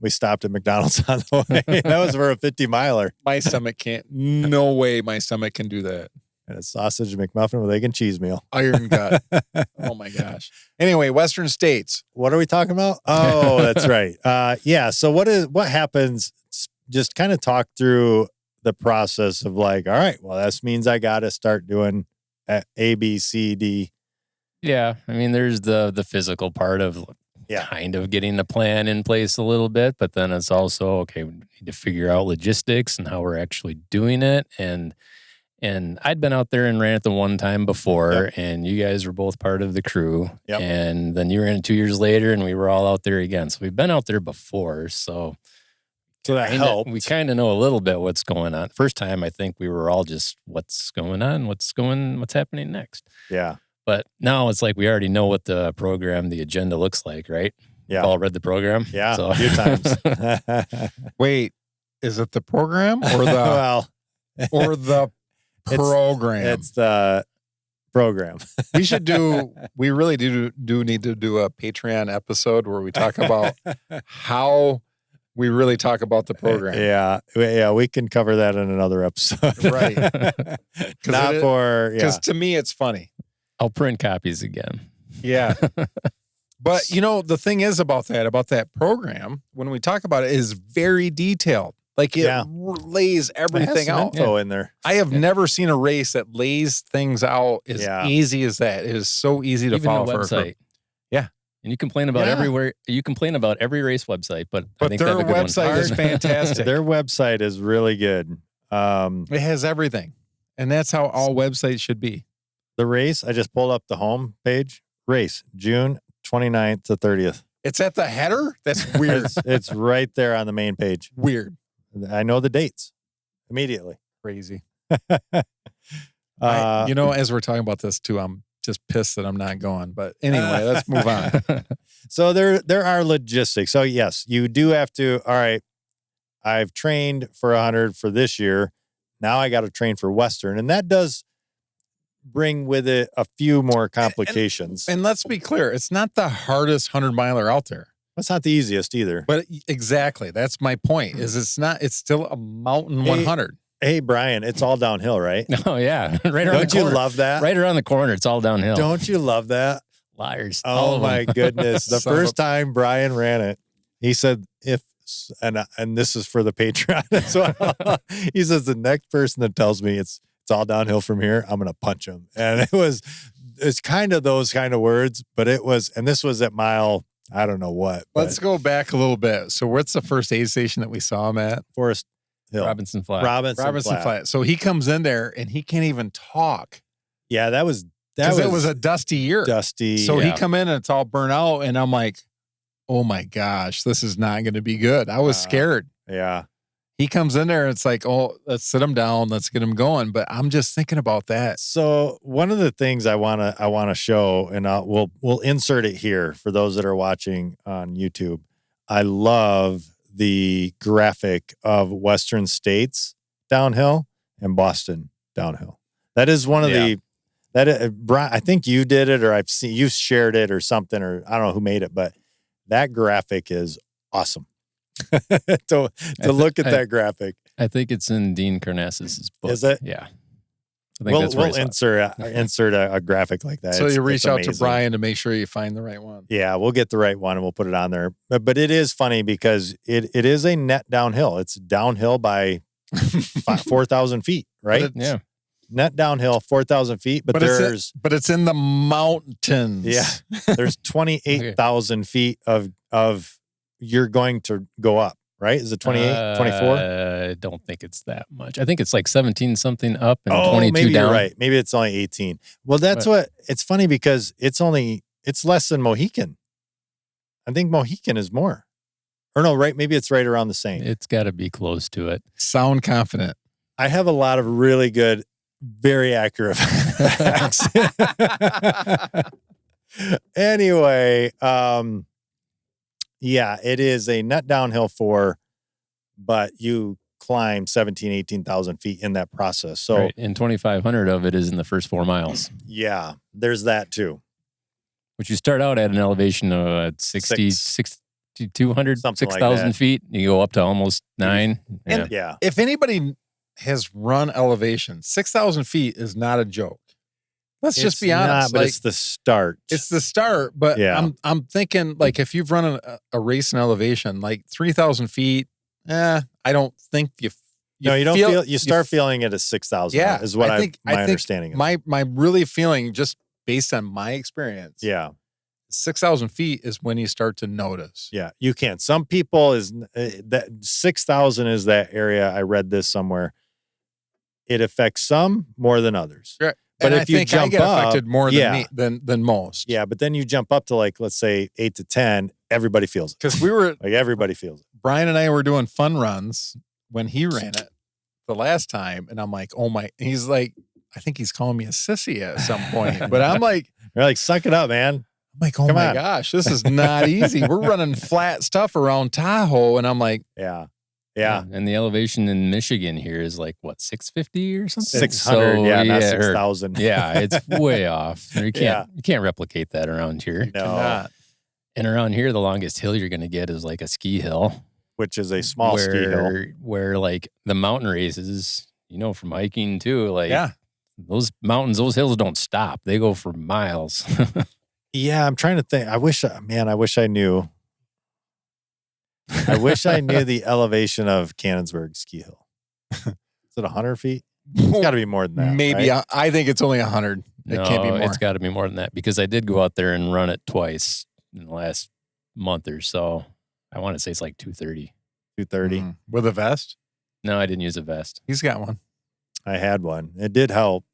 we stopped at McDonald's on the way. That was for a 50-miler. My stomach can't. No way my stomach can do that. And a sausage McMuffin with egg and cheese meal. Iron gut. Oh, my gosh. Anyway, Western States. What are we talking about? Oh, that's right. So what happens? Just kind of talk through the process of like, all right, well, that means I got to start doing A, B, C, D. Yeah. I mean, there's the physical part of kind of getting the plan in place a little bit, but then it's also, okay, we need to figure out logistics and how we're actually doing it. And I'd been out there and ran it the one time before, and you guys were both part of the crew. And then you ran it 2 years later, and we were all out there again. So we've been out there before. So that helped. We kind of know a little bit what's going on. First time, I think we were all just, what's going on? What's happening next? Yeah. But now it's like we already know what the program, the agenda looks like, right? Yeah. We've all read the program. Yeah, so. a few times. Wait, is it the program or the or the program? It's the program. We really do need to do a Patreon episode where we talk about how we really talk about the program. Yeah, we can cover that in another episode. Right. Because to me it's funny. I'll print copies again. Yeah. But the thing is about that program, when we talk about it, is very detailed. Like it lays everything out. Info in there. I have never seen a race that lays things out as easy as that. It is so easy to Even follow the for website. Yeah. And you complain about everywhere. You complain about every race website, but I think their they have a good website one. is fantastic. Their website is really good. It has everything. And that's how all websites should be. The race, I just pulled up the home page. Race, June 29th to 30th. It's at the header? That's weird. It's right there on the main page. Weird. I know the dates immediately. Crazy. As we're talking about this too, I'm just pissed that I'm not going. But anyway, let's move on. So there are logistics. So yes, you do have to. All right, I've trained for 100 for this year. Now I got to train for Western, and that does bring with it a few more complications. And let's be clear, it's not the hardest 100-miler out there. That's not the easiest either. But exactly, that's my point. It's still a mountain 100. Hey, Brian, it's all downhill, right? Oh yeah, right around Don't the corner. you love that? Right around the corner, it's all downhill. Don't you love that? Liars. All Oh of my them. goodness! The first time Brian ran it, he said, and this is for the Patreon as well. He says the next person that tells me it's all downhill from here, I'm gonna punch him. And it's kind of those kind of words, but this was at mile, I don't know what. Let's go back a little bit. So what's the first aid station that we saw him at? Forest Hill. Robinson Flat. Robinson Flat. So he comes in there and he can't even talk. Yeah, that was it was a dusty year. Dusty. So he come in and it's all burnt out, and I'm like, oh my gosh, this is not going to be good. I was scared. Yeah. He comes in there and it's like, oh, let's sit him down, let's get him going. But I'm just thinking about that. So one of the things I wanna show, and we'll insert it here for those that are watching on YouTube. I love the graphic of Western States downhill and Boston downhill. That is one of Brian, I think you did it, or I've seen you shared it or something, or I don't know who made it, but that graphic is awesome. to look at that graphic. I think it's in Dean Karnassus' book. Is it? Yeah. I think that's where we'll insert a graphic like that. So you reach out to Brian to make sure you find the right one. Yeah, we'll get the right one and we'll put it on there. But it is funny because it is a net downhill. It's downhill by 4,000 feet, right? Yeah. Net downhill, 4,000 feet, but it's in the mountains. Yeah, there's 28,000 feet of you're going to go up, right? Is it 28, 24? I don't think it's that much. I think it's like 17 something up and 22 maybe down. You're right. Maybe it's only 18. Well, it's funny because it's less than Mohican. I think Mohican is more. Or no, right? Maybe it's right around the same. It's got to be close to it. Sound confident. I have a lot of really good, very accurate facts. Anyway, yeah, it is a net downhill but you climb 18,000 feet in that process. So, right. And 2,500 of it is in the first 4 miles. Yeah, there's that too. Which you start out at an elevation of 6,200, 6,000 feet. You go up to almost 9. And if anybody has run elevation, 6,000 feet is not a joke. Let's just be honest. But it's the start. It's the start. But I'm thinking, like, if you've run a race in elevation, like 3,000 feet, I don't think you start feeling it at 6,000. Yeah, is what my understanding is. My really feeling, just based on my experience. Yeah. 6,000 feet is when you start to notice. Yeah, you can. Some people that 6,000 is that area. I read this somewhere. It affects some more than others. Right. But and if you jump I get up, affected more than most. Yeah, but then you jump up to like, let's say 8 to 10, everybody feels it. Because we were like everybody feels it. Brian and I were doing fun runs when he ran it the last time, and I'm like, oh my! He's like, I think he's calling me a sissy at some point, but I'm like, you're like, suck it up, man. I'm like, oh my gosh, this is not easy. We're running flat stuff around Tahoe, and I'm like, yeah. And the elevation in Michigan here is like what, 650 or something? 600, so, not 6,000. Yeah, it's way off. You can't replicate that around here. No. And around here, the longest hill you're going to get is like a ski hill, which is a small ski hill. Where like the mountain races, from hiking too, like those mountains, those hills don't stop. They go for miles. Yeah, I'm trying to think. I wish I knew. I wish I knew the elevation of Cannonsburg Ski Hill. Is it 100 feet? It's got to be more than that. Maybe. Right? I think it's only 100. It can't be more. It's got to be more than that because I did go out there and run it twice in the last month or so. I want to say it's like 230. 230. With a vest? No, I didn't use a vest. He's got one. I had one. It did help.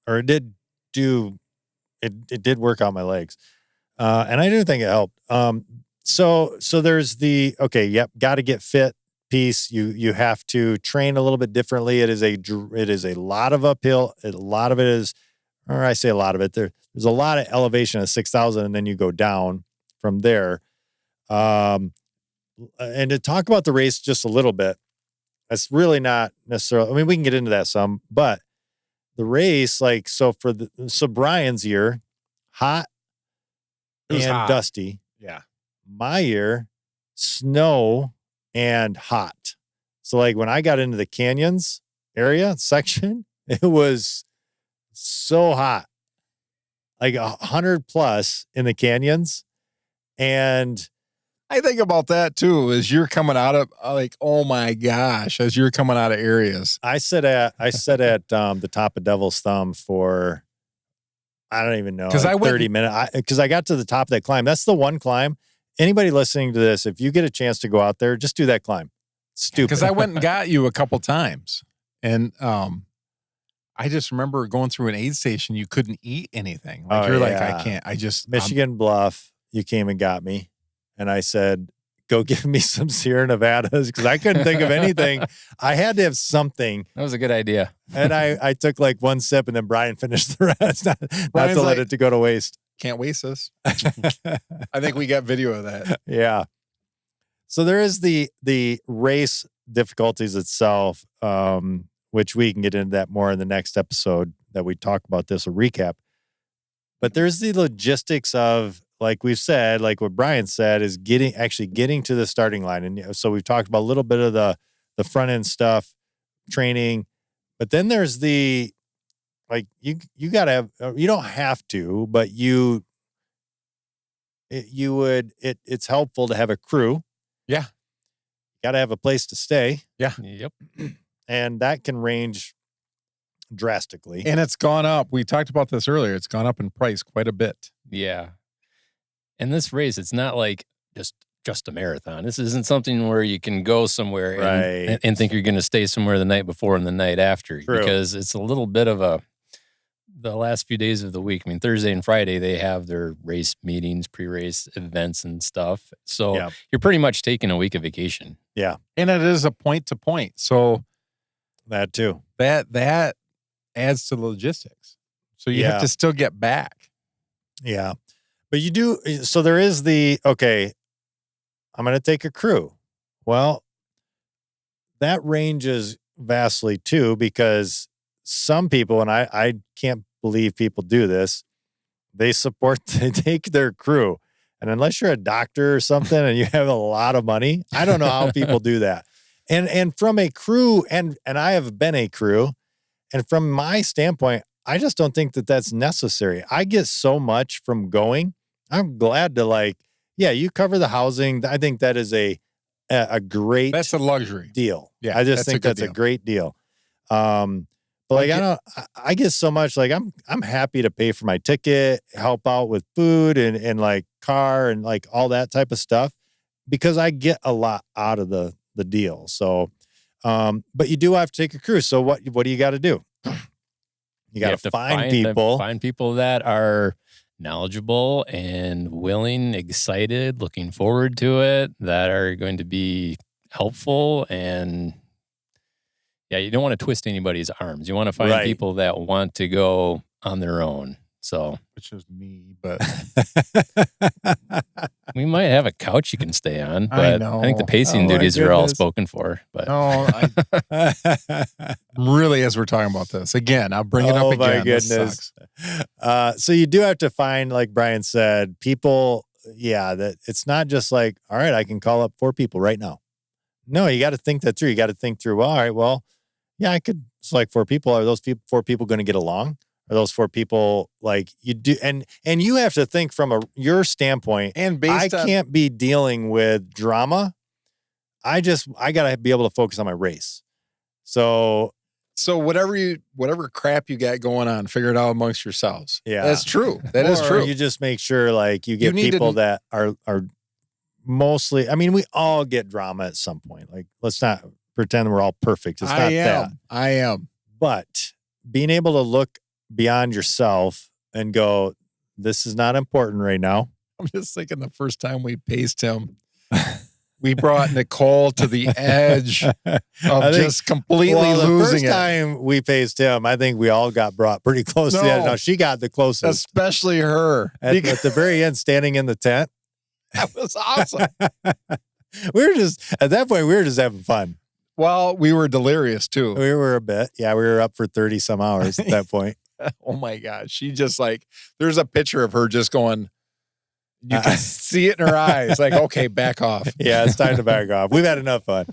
Or it did do, it did work out my legs. And I do think it helped. So there's got to get fit piece. You have to train a little bit differently. It is a lot of uphill. A lot of it is, or I say a lot of it, there's a lot of elevation at 6,000 and then you go down from there. And to talk about the race just a little bit, that's really not necessarily, I mean, we can get into that some, but the race, so Brian's year, hot and dusty. Yeah. My year, snow and hot. So like when I got into the canyons area section, it was so hot, like 100 plus in the canyons. And I think about that too, as you're coming out of like, oh my gosh, as you're coming out of areas. I sat at the top of Devil's Thumb for, I don't even know, because like 30 minutes. Because I got to the top of that climb. That's the one climb. Anybody listening to this, if you get a chance to go out there, just do that climb. Stupid. Because I went and got you a couple times. And I just remember going through an aid station, you couldn't eat anything. Like like, I can't. Michigan Bluff, you came and got me. And I said, go give me some Sierra Nevadas because I couldn't think of anything. I had to have something. That was a good idea. And I took like one sip and then Brian finished the rest. not to let it to go to waste. Can't waste this. I think we got video of that. Yeah. So there is the race difficulties itself, which we can get into that more in the next episode that we talk about this, a recap. But there's the logistics of, like we've said, like what Brian said, is getting to the starting line. And so we've talked about a little bit of the front end stuff, training, but then there's the, like you got to have, you don't have to, but it's helpful to have a crew. Yeah. Got to have a place to stay. Yeah. Yep. And that can range drastically. And it's gone up. We talked about this earlier. It's gone up in price quite a bit. Yeah. And this race, it's not like just a marathon. This isn't something where you can go somewhere and think you're going to stay somewhere the night before and the night after. True. Because it's a little bit of the last few days of the week. I mean, Thursday and Friday, they have their race meetings, pre-race events and stuff. So you're pretty much taking a week of vacation. Yeah. And it is a point to point. So that too. That adds to the logistics. So you have to still get back. Yeah. But you do, so there is I'm going to take a crew. Well, that ranges vastly too, because some people, and I can't believe people do this, they take their crew. And unless you're a doctor or something and you have a lot of money, I don't know how people do that. And from a crew, and I have been a crew, and from my standpoint, I just don't think that that's necessary. I get so much from going. I'm glad to you cover the housing. I think that is a great, that's a luxury deal. Yeah. I just think that's a great deal. But But like I get so much like I'm happy to pay for my ticket, help out with food and like car and like all that type of stuff because I get a lot out of the deal. So but you do have to take a cruise. So what do you got to do? You got to find people that are knowledgeable and willing, excited, looking forward to it, that are going to be helpful. And yeah, you don't want to twist anybody's arms. You want to find people that want to go on their own. So, which is me, but we might have a couch you can stay on, but I think the pacing duties are all spoken for. But really, as we're talking about this again, I'll bring it up again. Oh my goodness! So you do have to find, like Brian said, people. Yeah, that it's not just like, all right, I can call up 4 people right now. No, you got to think that through. You got to think through. Well, all right, well, yeah, I could select 4 people. Are those 4 people going to get along? Are those 4 people like you do? And you have to think from your standpoint. And I can't be dealing with drama. I got to be able to focus on my race. So whatever crap you got going on, figure it out amongst yourselves. Yeah, that's true. That is true. You just make sure like you get people that are mostly. I mean, we all get drama at some point. Like, let's not pretend we're all perfect. It's not that. I am. But being able to look beyond yourself and go, this is not important right now. I'm just thinking the first time we paced him, we brought Nicole to the edge of just completely losing it. The first time we paced him, I think we all got brought pretty close to the edge. No, she got the closest. Especially her. At the very end, standing in the tent. That was awesome. At that point, we were just having fun. Well, we were delirious too. We were a bit. Yeah, we were up for 30 some hours at that point. Oh my gosh. She just like, there's a picture of her just going, you can see it in her eyes. Like, okay, back off. Yeah, it's time to back off. We've had enough fun.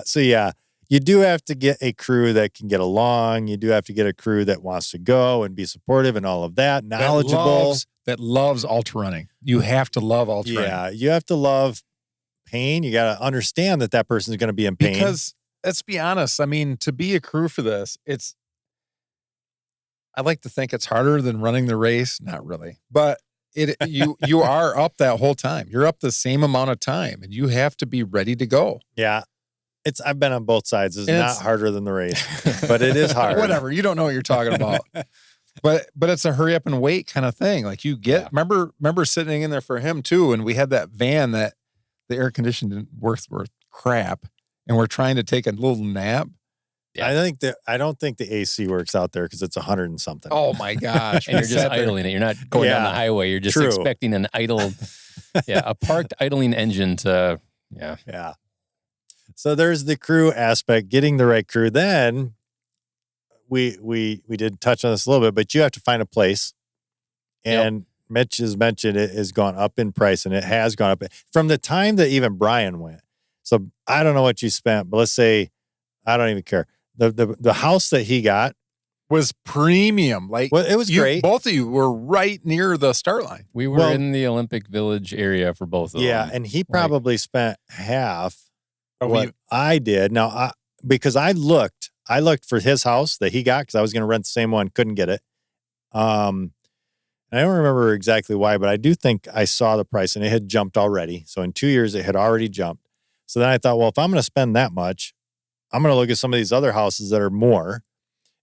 So yeah, you do have to get a crew that can get along. You do have to get a crew that wants to go and be supportive and all of that. Knowledgeable. That loves ultra running. You have to love ultra running. Yeah, you have to love pain. You got to understand that person is going to be in pain. Because let's be honest. I mean, to be a crew for this, I like to think it's harder than running the race. Not really, but you are up that whole time. You're up the same amount of time, and you have to be ready to go. Yeah, I've been on both sides. It's not harder than the race, but it is hard. Whatever. You don't know what you're talking about. But it's a hurry up and wait kind of thing. Like you get, remember sitting in there for him too, and we had that van that the air conditioning worth crap, and we're trying to take a little nap. Yeah. I don't think the AC works out there because it's 100 and something. Oh my gosh! And you're just idling it. You're not going down the highway. You're just expecting an idle, a parked idling engine to, yeah. So there's the crew aspect, getting the right crew. Then we did touch on this a little bit, but you have to find a place. And Mitch has mentioned it has gone up in price, and it has gone up from the time that even Brian went. So I don't know what you spent, but let's say, I don't even care. The house that he got was premium. Like, well, it was great. Both of you were right near the start line. We were in the Olympic Village area for both of them. Yeah, and he probably spent half of what I did. Now, because I looked for his house that he got because I was going to rent the same one, couldn't get it. And I don't remember exactly why, but I do think I saw the price and it had jumped already. So in 2 years, it had already jumped. So then I thought, well, if I'm going to spend that much, I'm going to look at some of these other houses that are more.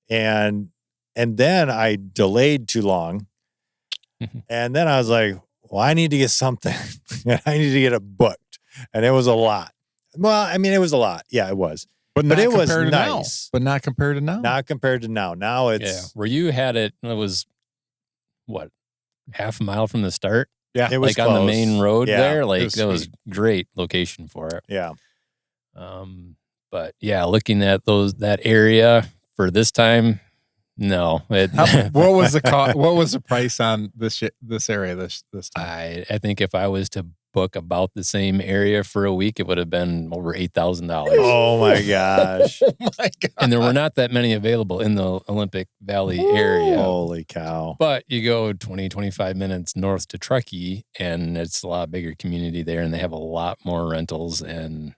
And then I delayed too long. And then I was like, well, I need to get something. I need to get it booked. And it was a lot. Well, I mean, it was a lot. Yeah, it was. But it was nice. Now. But not compared to now. Not compared to now. Now it's... Where you had it was, what, half a mile from the start? Yeah, it was like close. On the main road there. Like, that was great location for it. Yeah. But yeah, looking at that area for this time, no. What was the cost? What was the price on this area this time? I think if I was to book about the same area for a week, it would have been over $8,000. Oh my gosh! Oh my god! And there were not that many available in the Olympic Valley area. Holy cow! But you go 20, 25 minutes north to Truckee, and it's a lot bigger community there, and they have a lot more rentals. And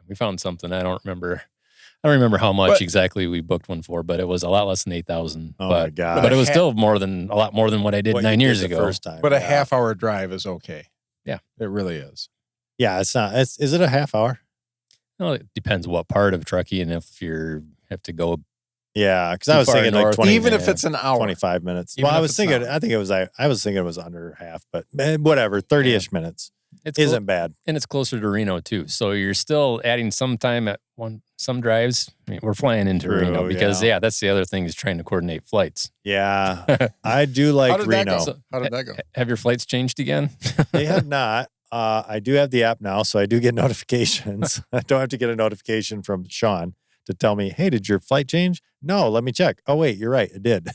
we found something. I don't remember I don't remember how much exactly we booked one for, but it was a lot less than 8,000. Oh my God. But it was still a lot more than what I did 9 years ago. First time. But a half-hour drive is okay. Yeah. It really is. Yeah, it's not. Is it a half hour? Well, it depends what part of Truckee and if you have to go. Yeah, because I was thinking like north. 20, Even if it's an hour. 25 minutes. Even Well, I if was it's thinking, not. I was thinking it was under half, but whatever, 30-ish minutes It's isn't bad. And it's closer to Reno too. So you're still adding some time at some drives. I mean, we're flying into True, Reno because that's the other thing is trying to coordinate flights. Yeah, I do like How did Reno. that go? How did that go? Have your flights changed again? They have not. I do have the app now, so I do get notifications. I don't have to get a notification from Sean to tell me, hey, did your flight change? No, let me check. Oh, wait, you're right. It did.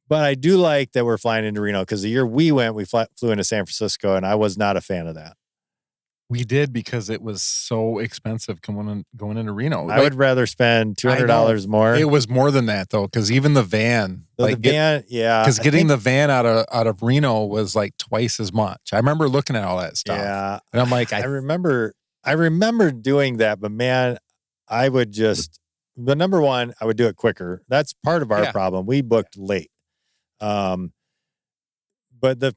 But I do like that we're flying into Reno because the year we went, we flew into San Francisco, and I was not a fan of that. We did because it was so expensive going into Reno. I would rather spend $200 more. It was more than that though, because even the van, because getting the van out of Reno was like twice as much. I remember looking at all that stuff. Yeah, and I'm like, I remember doing that, but man, I would just. The number one, I would do it quicker. That's part of our problem. We booked late. But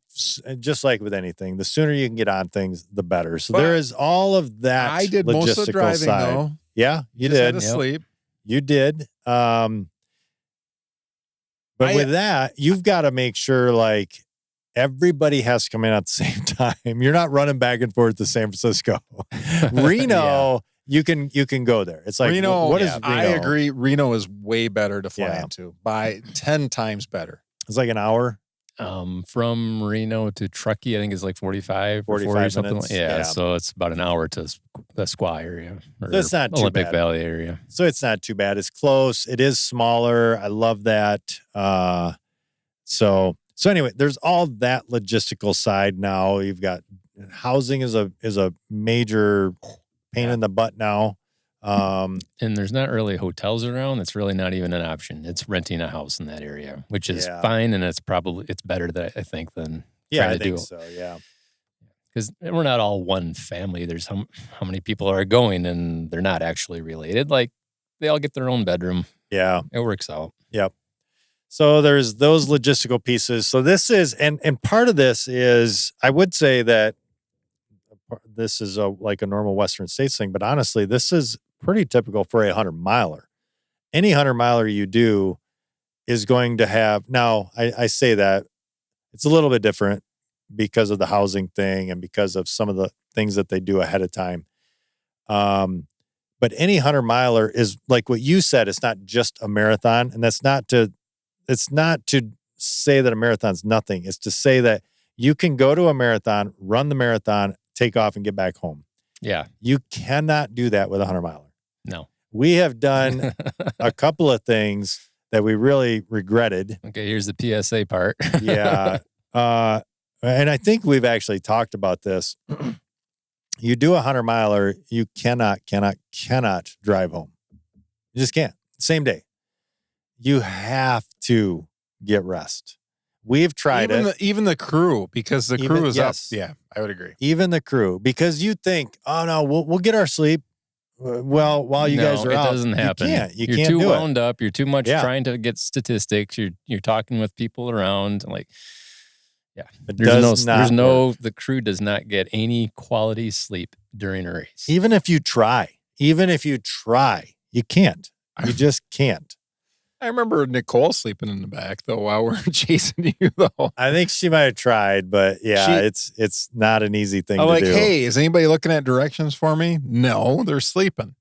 just like with anything, the sooner you can get on things, the better. So there is all of that. I did most of the driving side. though. Yeah, you just did. Had to sleep. You did. But with that, you've got to make sure like everybody has to come in at the same time. You're not running back and forth to San Francisco. Reno, you can go there. It's like Reno. What is Reno? I agree. Reno is way better to fly into by 10 times better. It's like an hour. From Reno to Truckee, I think it's like 45 something minutes. Yeah, so it's about an hour to the Squaw area. Or so it's not too Olympic bad. Valley area. So it's not too bad. It's close. It is smaller. I love that. So anyway, there's all that logistical side now. You've got housing is a major pain in the butt now. And there's not really hotels around. It's really not even an option. It's renting a house in that area, which is fine, and it's better that I think than trying to do. So. Yeah, because we're not all one family. There's how many people are going, and they're not actually related. Like they all get their own bedroom. Yeah, it works out. Yep. So there's those logistical pieces. So this is and part of this is I would say that this is like a normal Western States thing, but honestly, this is pretty typical for a 100-miler. Any 100-miler you do is going to have, now I say that it's a little bit different because of the housing thing and because of some of the things that they do ahead of time. But any 100-miler is like what you said, it's not just a marathon. And it's not to say that a marathon's nothing. It's to say that you can go to a marathon, run the marathon, take off and get back home. Yeah. You cannot do that with a 100-miler. No. We have done a couple of things that we really regretted. Okay, here's the PSA part. Yeah. And I think we've actually talked about this. You do a 100-miler, you cannot drive home. You just can't. Same day. You have to get rest. We've tried even the crew, because the crew is up. Yes. Yeah, I would agree. Even the crew, because you think, oh no, we'll get our sleep. Well, while you guys are out, it doesn't happen. You You're can't too do wound it. up. You're too much trying to get statistics. You're talking with people around. Like, the crew does not get any quality sleep during a race. Even if you try, you can't. You just can't. I remember Nicole sleeping in the back though while we're chasing you though. I think she might have tried, but it's not an easy thing to do. Hey, is anybody looking at directions for me? No, they're sleeping.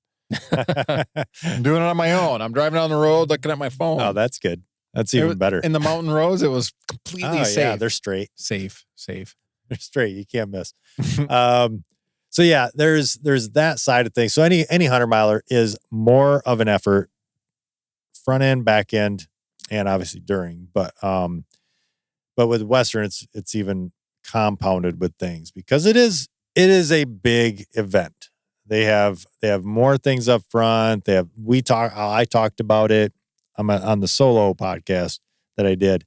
I'm doing it on my own. I'm driving down the road looking at my phone. Oh, that's good. That's even better. In the mountain roads, it was completely safe. Yeah, they're straight. Safe. They're straight. You can't miss. So yeah, there's that side of things. So any 100-miler is more of an effort, front end, back end, and obviously during. But with Western, it's even compounded with things because it is a big event. They have more things up front. I talked about it on the solo podcast that I did.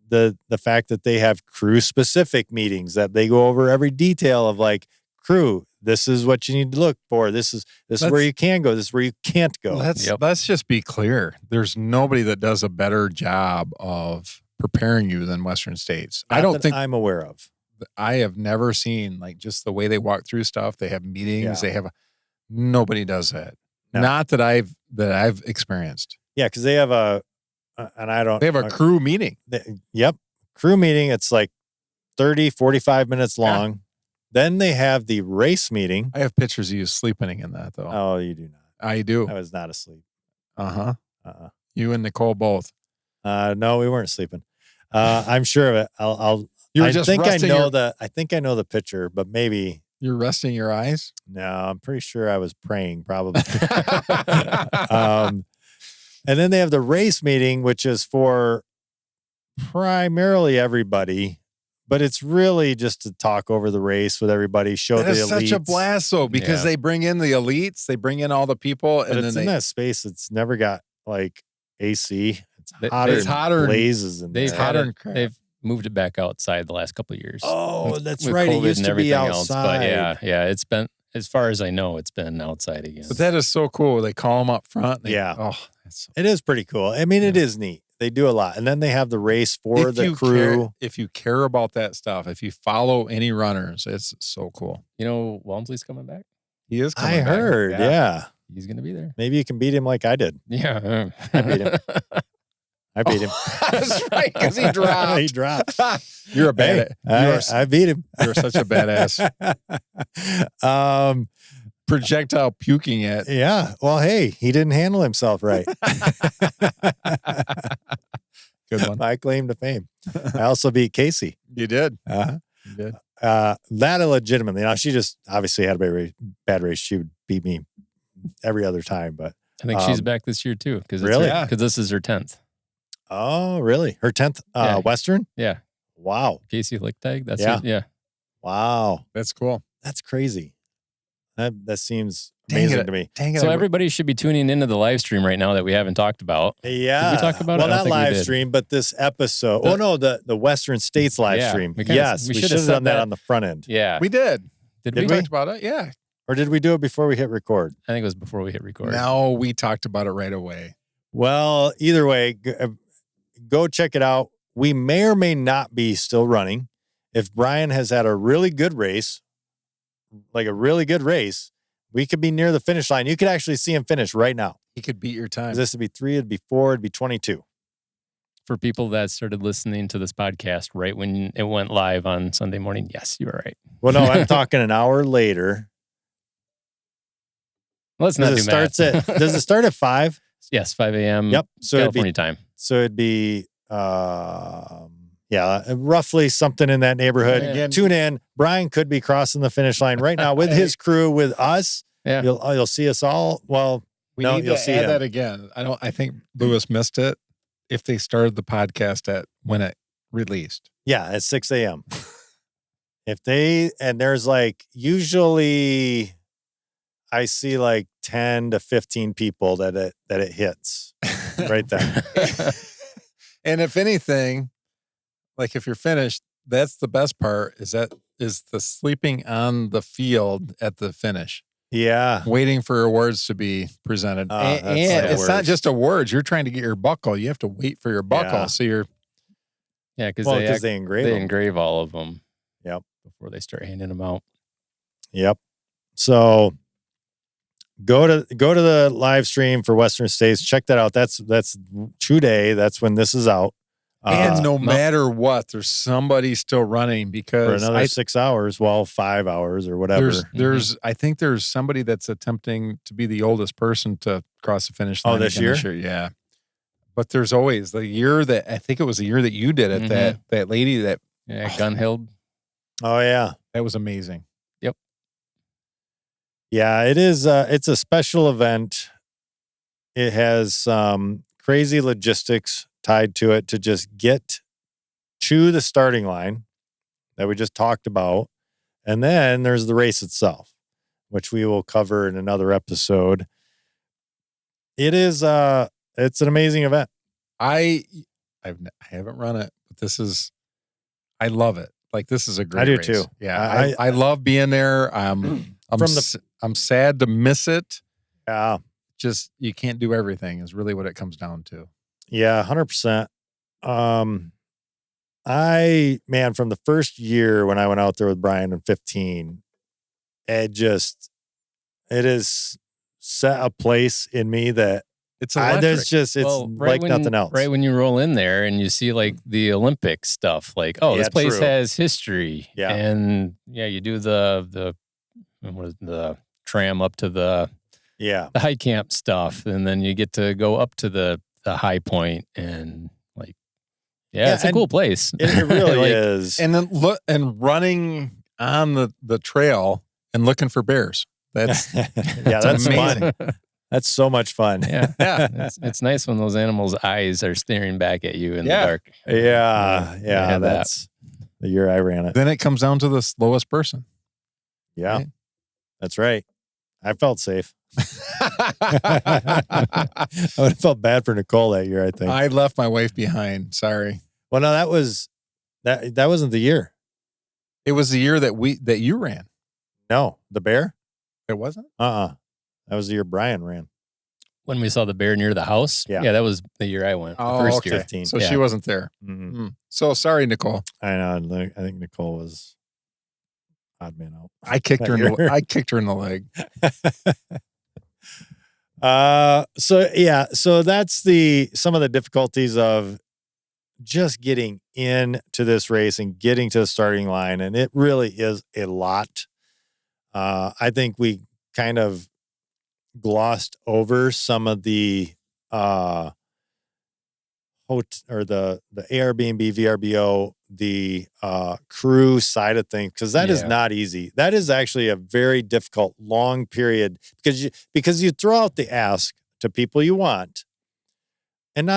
The fact that they have crew specific meetings that they go over every detail of like crew. This is what you need to look for. This is where you can go. This is where you can't go. Let's just be clear. There's nobody that does a better job of preparing you than Western States. Not I don't that think I'm aware of. I have never seen like just the way they walk through stuff. They have meetings. They have nobody does that. No. Not that I've experienced. Yeah, because they have a crew meeting. Crew meeting. It's like 30, 45 minutes long. Yeah. Then they have the race meeting. I have pictures of you sleeping in that though. Oh, you do not. I do. I was not asleep. You and Nicole both. No, we weren't sleeping. I'm sure of it. I think I know the picture, but maybe you're resting your eyes. No, I'm pretty sure I was praying, probably. And then they have the race meeting, which is for primarily everybody, but it's really just to talk over the race with everybody, show the elites. It's such a blast, though, because they bring in the elites, they bring in all the people, but it's in that space. It's never got like AC. It's hotter. Blazes in there. They've moved it back outside the last couple of years. Oh, that's right. It used to be outside. But it's been, as far as I know, it's been outside again. But that is so cool. They call them up front. It is pretty cool. I mean, it is neat. They do a lot. And then they have the race for the crew. If you care about that stuff, if you follow any runners, it's so cool. You know, Walmsley's coming back? He is coming back. I heard, yeah. He's going to be there. Maybe you can beat him like I did. Yeah. I beat him. That's right, because he dropped. He dropped. You're a badass. I beat him. You're such a badass. Projectile puking at. Yeah. Well, hey, he didn't handle himself right. Good one. My claim to fame. I also beat Casey. You did. You did. That illegitimately. Now, she just obviously had a bad race. She would beat me every other time. But I think she's back this year, too. Really? Because this is her 10th. Oh, really? Her 10th Western? Yeah. Wow. Casey Lichtig? That's it. Yeah. Wow. That's cool. That's crazy. That seems amazing to me. So everybody should be tuning into the live stream right now that we haven't talked about. Yeah. Did we talk about it? Well, not live stream, but this episode. The Western States live stream. We should have done that on the front end. Yeah. We did. Did we talk about it? Yeah. Or did we do it before we hit record? I think it was before we hit record. No, we talked about it right away. Well, either way, go check it out. We may or may not be still running. If Brian has had a really good race, we could be near the finish line. You could actually see him finish right now. He could beat your time. This would be 3, it'd be 4, it'd be 22. For people that started listening to this podcast right when it went live on Sunday morning, yes, you were right. Well, no, I'm talking an hour later. Let's not do math. Does it start at 5? Yes, 5 a.m. Yep. So California time. So it'd be, roughly something in that neighborhood. Again, tune in. Brian could be crossing the finish line right now with his crew, with us. Yeah. You'll see us all. Well, you'll see that again. I think Lewis missed it. If they started the podcast at when it released. Yeah, at 6 a.m. There's usually I see 10 to 15 people that it hits right then. And if anything, if you're finished, that's the best part is the sleeping on the field at the finish. Yeah. Waiting for awards to be presented. And it's not just awards. You're trying to get your buckle. You have to wait for your buckle. Yeah. So you're. Yeah, because they engrave all of them. Yep. Before they start handing them out. Yep. So go to the live stream for Western States. Check that out. That's today. That's when this is out. And no matter what, there's somebody still running because for another 6 hours, 5 hours or whatever. I think there's somebody that's attempting to be the oldest person to cross the finish line. Oh, this year? Yeah. But there's always the year that I think it was the year that you did it. Mm-hmm. That lady that Gunhild. Oh yeah, that was amazing. Yep. Yeah, it is. It's a special event. It has crazy logistics tied to it to just get to the starting line that we just talked about. And then there's the race itself, which we will cover in another episode. It is it's an amazing event. I haven't run it, but I love it. like this is a great I do race. too. Yeah, I love being there. I'm sad to miss it. Yeah. Just you can't do everything is really what it comes down to. Yeah, 100%. From the first year when I went out there with Brian in 15, it has set a place in me that it's electric. Like nothing else. Right when you roll in there and you see like the Olympic stuff, like, this place has history. Yeah. And you do the tram up to the high camp stuff, and then you get to go up to the high point, and like, it's a cool place. It really is. And then running on the trail and looking for bears. That's that's amazing. Fun. That's so much fun. Yeah. It's nice when those animals' eyes are staring back at you in the dark. Yeah. That's the year I ran it. Then it comes down to the slowest person. Yeah. Right? That's right. I felt safe. I would have felt bad for Nicole that year, I think. I left my wife behind. Sorry. Well, no, that wasn't the year. It was the year that you ran. No, the bear? It wasn't? That was the year Brian ran. When we saw the bear near the house? Yeah. Yeah, that was the year I went. Oh, the first okay. year. 15. So she wasn't there. Mm-hmm. So sorry, Nicole. I know. I think Nicole was odd man out. I kicked her in the leg. So that's some of the difficulties of just getting into this race and getting to the starting line, and it really is a lot. I think we kind of glossed over some of the the Airbnb, VRBO, the crew side of things, because that is not easy. That is actually a very difficult, long period because you throw out the ask to people you want, and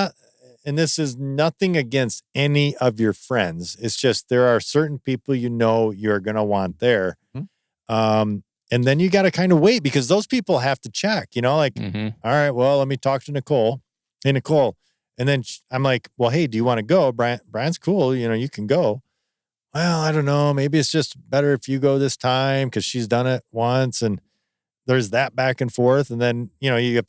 this is nothing against any of your friends. It's just there are certain people you're going to want there. Mm-hmm. And then you got to kind of wait because those people have to check, all right, well, let me talk to Nicole. Hey, Nicole. And then I'm like, well, hey, do you want to go? Brian's cool. You can go. Well, I don't know. Maybe it's just better if you go this time because she's done it once. And there's that back and forth. And then, you have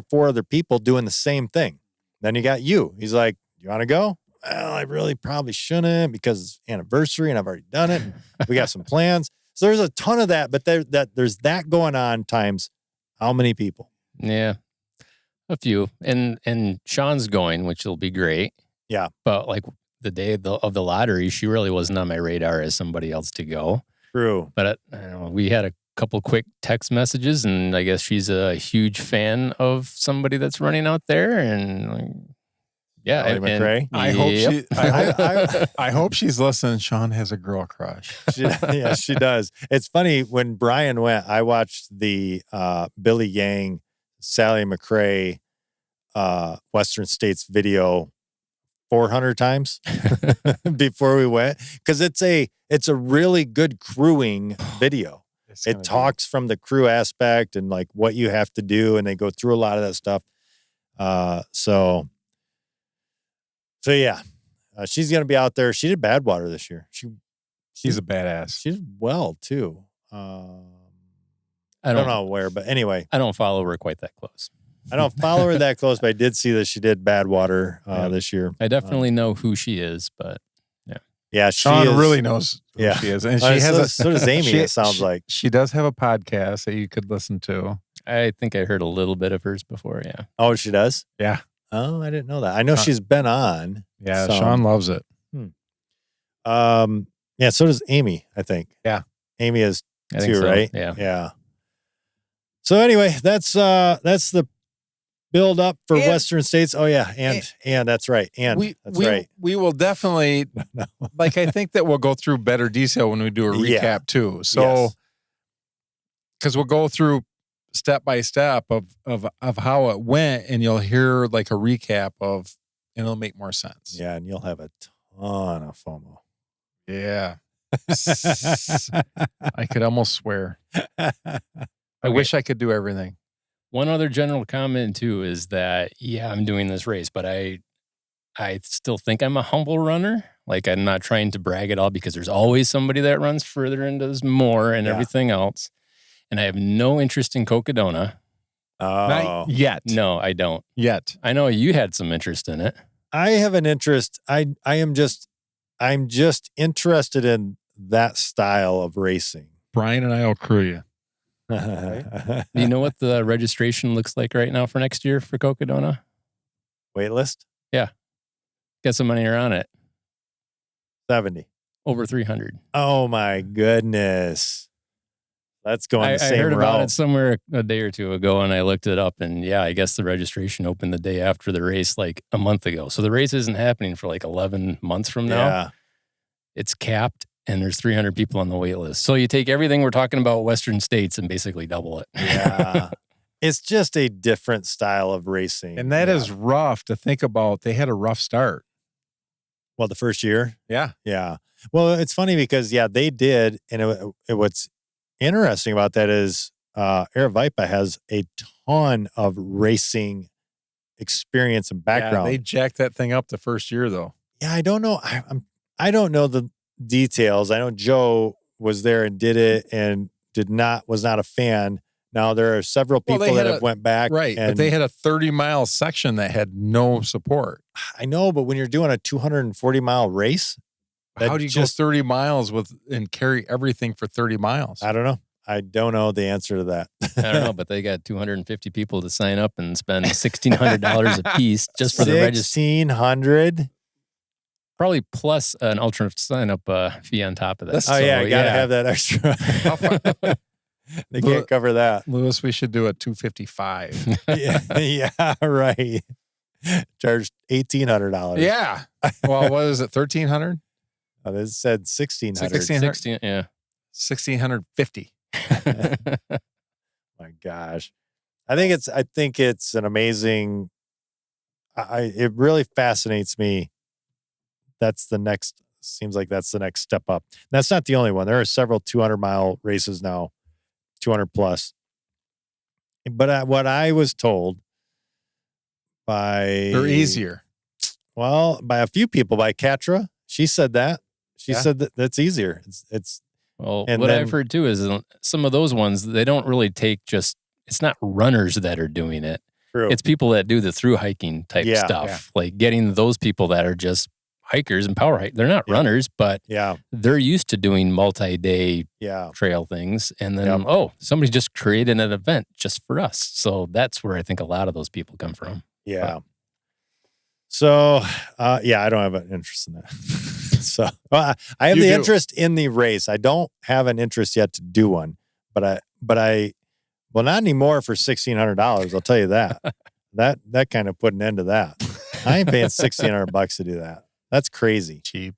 4 other people doing the same thing. Then you got you. He's like, you want to go? Well, I really probably shouldn't because it's anniversary and I've already done it. We got some plans. So there's a ton of that, but there's that going on times how many people? Yeah, a few. And Sean's going, which will be great. Yeah. But like the day of the lottery, she really wasn't on my radar as somebody else to go. True. But I don't know, we had a couple quick text messages, and I guess she's a huge fan of somebody that's running out there. And McRae. I hope she's listening. Sean has a girl crush. She does. It's funny when Brian went, I watched the Billy Yang, Sally McRae, Western States video 400 times before we went because it's a really good crewing video. It talks from the crew aspect and like what you have to do, and they go through a lot of that stuff. So yeah, she's going to be out there. She did Badwater this year. She's a badass. She did well too. I don't know where, but anyway. I don't follow her quite that close. I don't follow her that close, but I did see that she did Badwater this year. I definitely know who she is, but yeah. Yeah, Sean really knows who she is. And she has so does Amy, it sounds like. She does have a podcast that you could listen to. I think I heard a little bit of hers before, yeah. Oh, she does? Yeah. Oh, I didn't know that. I know she's been on. Yeah, Sean loves it. Yeah, so does Amy, I think. Yeah. Amy is too, so. right? Yeah. Yeah. So anyway, that's the build up for Western States. Oh yeah, and that's right. And that's right. We will definitely like I think that we'll go through better detail when we do a recap too. So because we'll go through step by step of how it went, and you'll hear like a recap of, and it'll make more sense. Yeah, and you'll have a ton of FOMO. Yeah. I could almost swear. I wish I could do everything. One other general comment too is that, I'm doing this race, but I still think I'm a humble runner. Like, I'm not trying to brag at all because there's always somebody that runs further and does more and everything else. And I have no interest in Cocodona. Oh, not yet. No, I don't. Yet. I know you had some interest in it. I have an interest. I'm just interested in that style of racing. Brian and I will crew you. Do you know what the registration looks like right now for next year for Cocodona? Wait list? Yeah. Get some money around it. 70. Over 300. Oh my goodness. Let's go on the same I heard route. about it somewhere a day or two ago, and I looked it up, and yeah, I guess the registration opened the day after the race, like a month ago. So the race isn't happening for like 11 months from now. Yeah. It's capped, and there's 300 people on the wait list. So you take everything we're talking about Western states and basically double it. Yeah. It's just a different style of racing. And that is rough to think about. They had a rough start. Well, the first year? Yeah. Yeah. Well, it's funny because, they did. And what's interesting about that is Aravaipa has a ton of racing experience and background. Yeah, they jacked that thing up the first year, though. Yeah, I don't know. I don't know the details. I know Joe was there and did it and was not a fan. Now there are several people that have went back. Right. But they had a 30-mile section that had no support. I know, but when you're doing a 240-mile race, how do you go 30 miles and carry everything for 30 miles? I don't know. I don't know the answer to that. I don't know, but they got 250 people to sign up and spend $1,600 a piece just for the registration. $1,600? Probably plus an ultra sign-up fee on top of that. I got to have that extra. They can't cover that. Lewis, we should do a 255. Yeah, right. Charge $1,800. Yeah. Well, what is it, 1,300? They said 1,600. 16, yeah. 1,650. My gosh. I think it's an amazing, it really fascinates me. Seems like that's the next step up. And that's not the only one. There are several 200-mile races now, 200 plus. But what I was told they're easier. Well, by a few people, by Katra, she said that. She said that's easier. I've heard too is some of those ones, they don't really take it's not runners that are doing it. True. It's people that do the through hiking type stuff. Like getting those people that are just hikers and power hike. They're not runners, but they're used to doing multi-day trail things. And then, somebody just created an event just for us. So that's where I think a lot of those people come from. Yeah. So, I don't have an interest in that. So I have the interest in the race. I don't have an interest yet to do one, but I, well, not anymore for $1,600. I'll tell you that. That kind of put an end to that. I ain't paying $1,600 to do that. That's crazy. Cheap.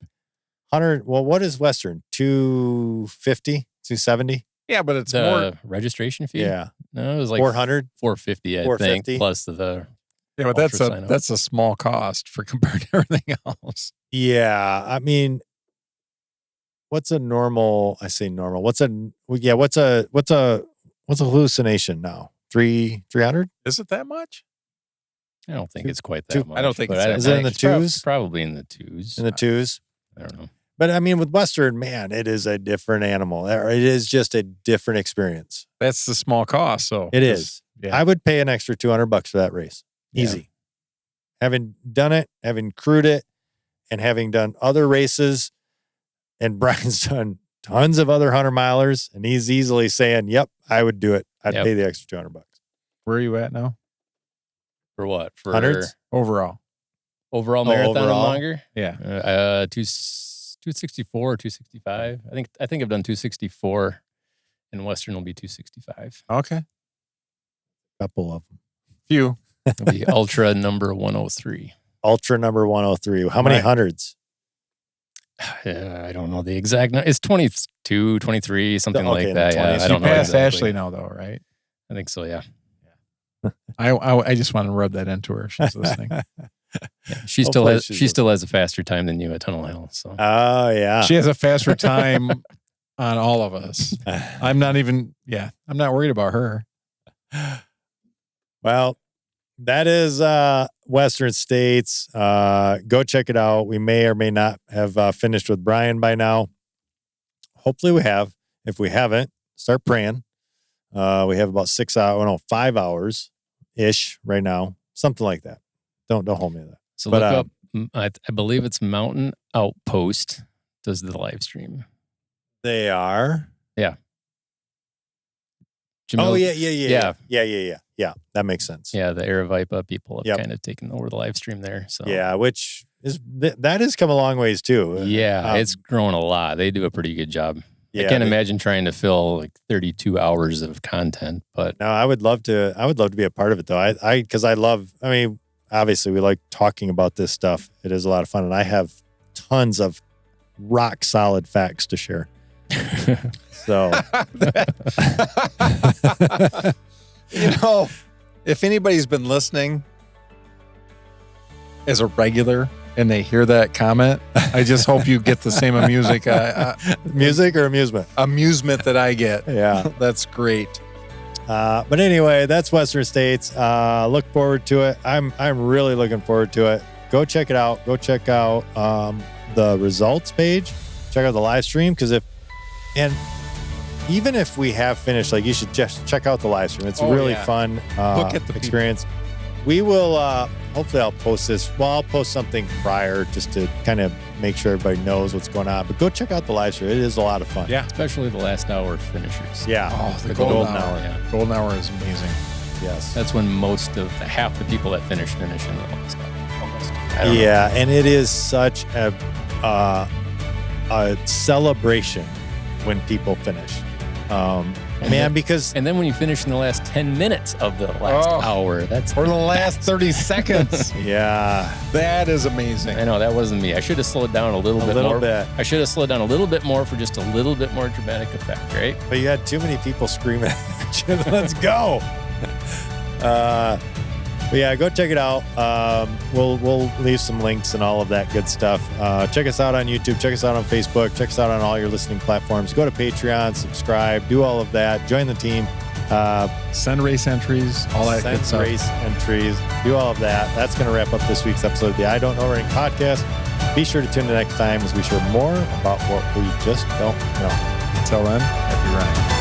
100. Well, what is Western? 250, 270? Yeah, but it's more registration fee. Yeah. No, it was like 400, 450, I think, plus the. Yeah, but that's a small cost compared to everything else. Yeah, I mean, what's a normal? I say normal. What's a hallucination now? 300? Is it that much? I don't think it's quite that much. I don't think it's is it in the twos? Probably in the twos. In the twos? I don't know. But I mean, with Western, man, it is a different animal. It is just a different experience. That's the small cost. So it is. Yeah. I would pay an extra $200 for that race. Easy. Yeah. Having done it, having crewed it, and having done other races, and Brian's done tons of other 100-milers, and he's easily saying, yep, I would do it. I'd pay the extra $200. Where are you at now? For what? For hundreds? Overall marathon and longer? Yeah. 264 or 265. I think I've done 264, and Western will be 265. Okay. Couple of them. Few. It'll be Ultra number 103. Ultra number 103. How many hundreds? I don't know the exact number. It's 22, 23, something like that. Yeah, I don't know. You passed Ashley now, though, right? I think so, yeah. I just want to rub that into her. She's listening. Yeah, she still has a faster time than you at Tunnel Hill. So. Oh, yeah. She has a faster time on all of us. I'm not worried about her. Well, that is Western States. Go check it out. We may or may not have finished with Brian by now. Hopefully we have. If we haven't, start praying. We have about 5 hours ish right now, something like that. Don't hold me to that. So look up. I believe it's Mountain Outpost does the live stream. They are. Yeah. Oh yeah. That makes sense. Yeah, the Aravaipa people have kind of taken over the live stream there. So yeah, which is that has come a long ways too. Yeah, it's grown a lot. They do a pretty good job. Yeah, I can't imagine trying to fill like 32 hours of content, but no, I would love to be a part of it though. Because I love. I mean, obviously we like talking about this stuff. It is a lot of fun, and I have tons of rock solid facts to share. So, if anybody's been listening as a regular and they hear that comment, I just hope you get the same music or amusement that I get. Yeah, that's great. But anyway, that's Western States. Look forward to it. I'm really looking forward to it. Go check it out. Go check out the results page. Check out the live stream even if we have finished, like, you should just check out the live stream. It's really fun experience. We will, hopefully I'll post this. Well, I'll post something prior just to kind of make sure everybody knows what's going on. But go check out the live stream. It is a lot of fun. Yeah. Especially the last hour finishers. Yeah. Oh, the golden hour. Yeah. Golden hour is amazing. Yes. That's when half the people that finish in the last hour. Almost. Yeah. And it is such a celebration when people finish. Because and then when you finish in the last 10 minutes of the last hour, or the last 30 seconds. Yeah, that is amazing. I know that wasn't me. I should have slowed down a little bit. I should have slowed down a little bit more for just a little bit more dramatic effect, right? But you had too many people screaming at you. Let's go. But yeah, go check it out. We'll leave some links and all of that good stuff. Check us out on YouTube. Check us out on Facebook. Check us out on all your listening platforms. Go to Patreon, subscribe, do all of that. Join the team. Send race entries, all that good stuff. Send race entries. Do all of that. That's going to wrap up this week's episode of the I Don't Know Running podcast. Be sure to tune in next time as we share more about what we just don't know. Until then, happy running.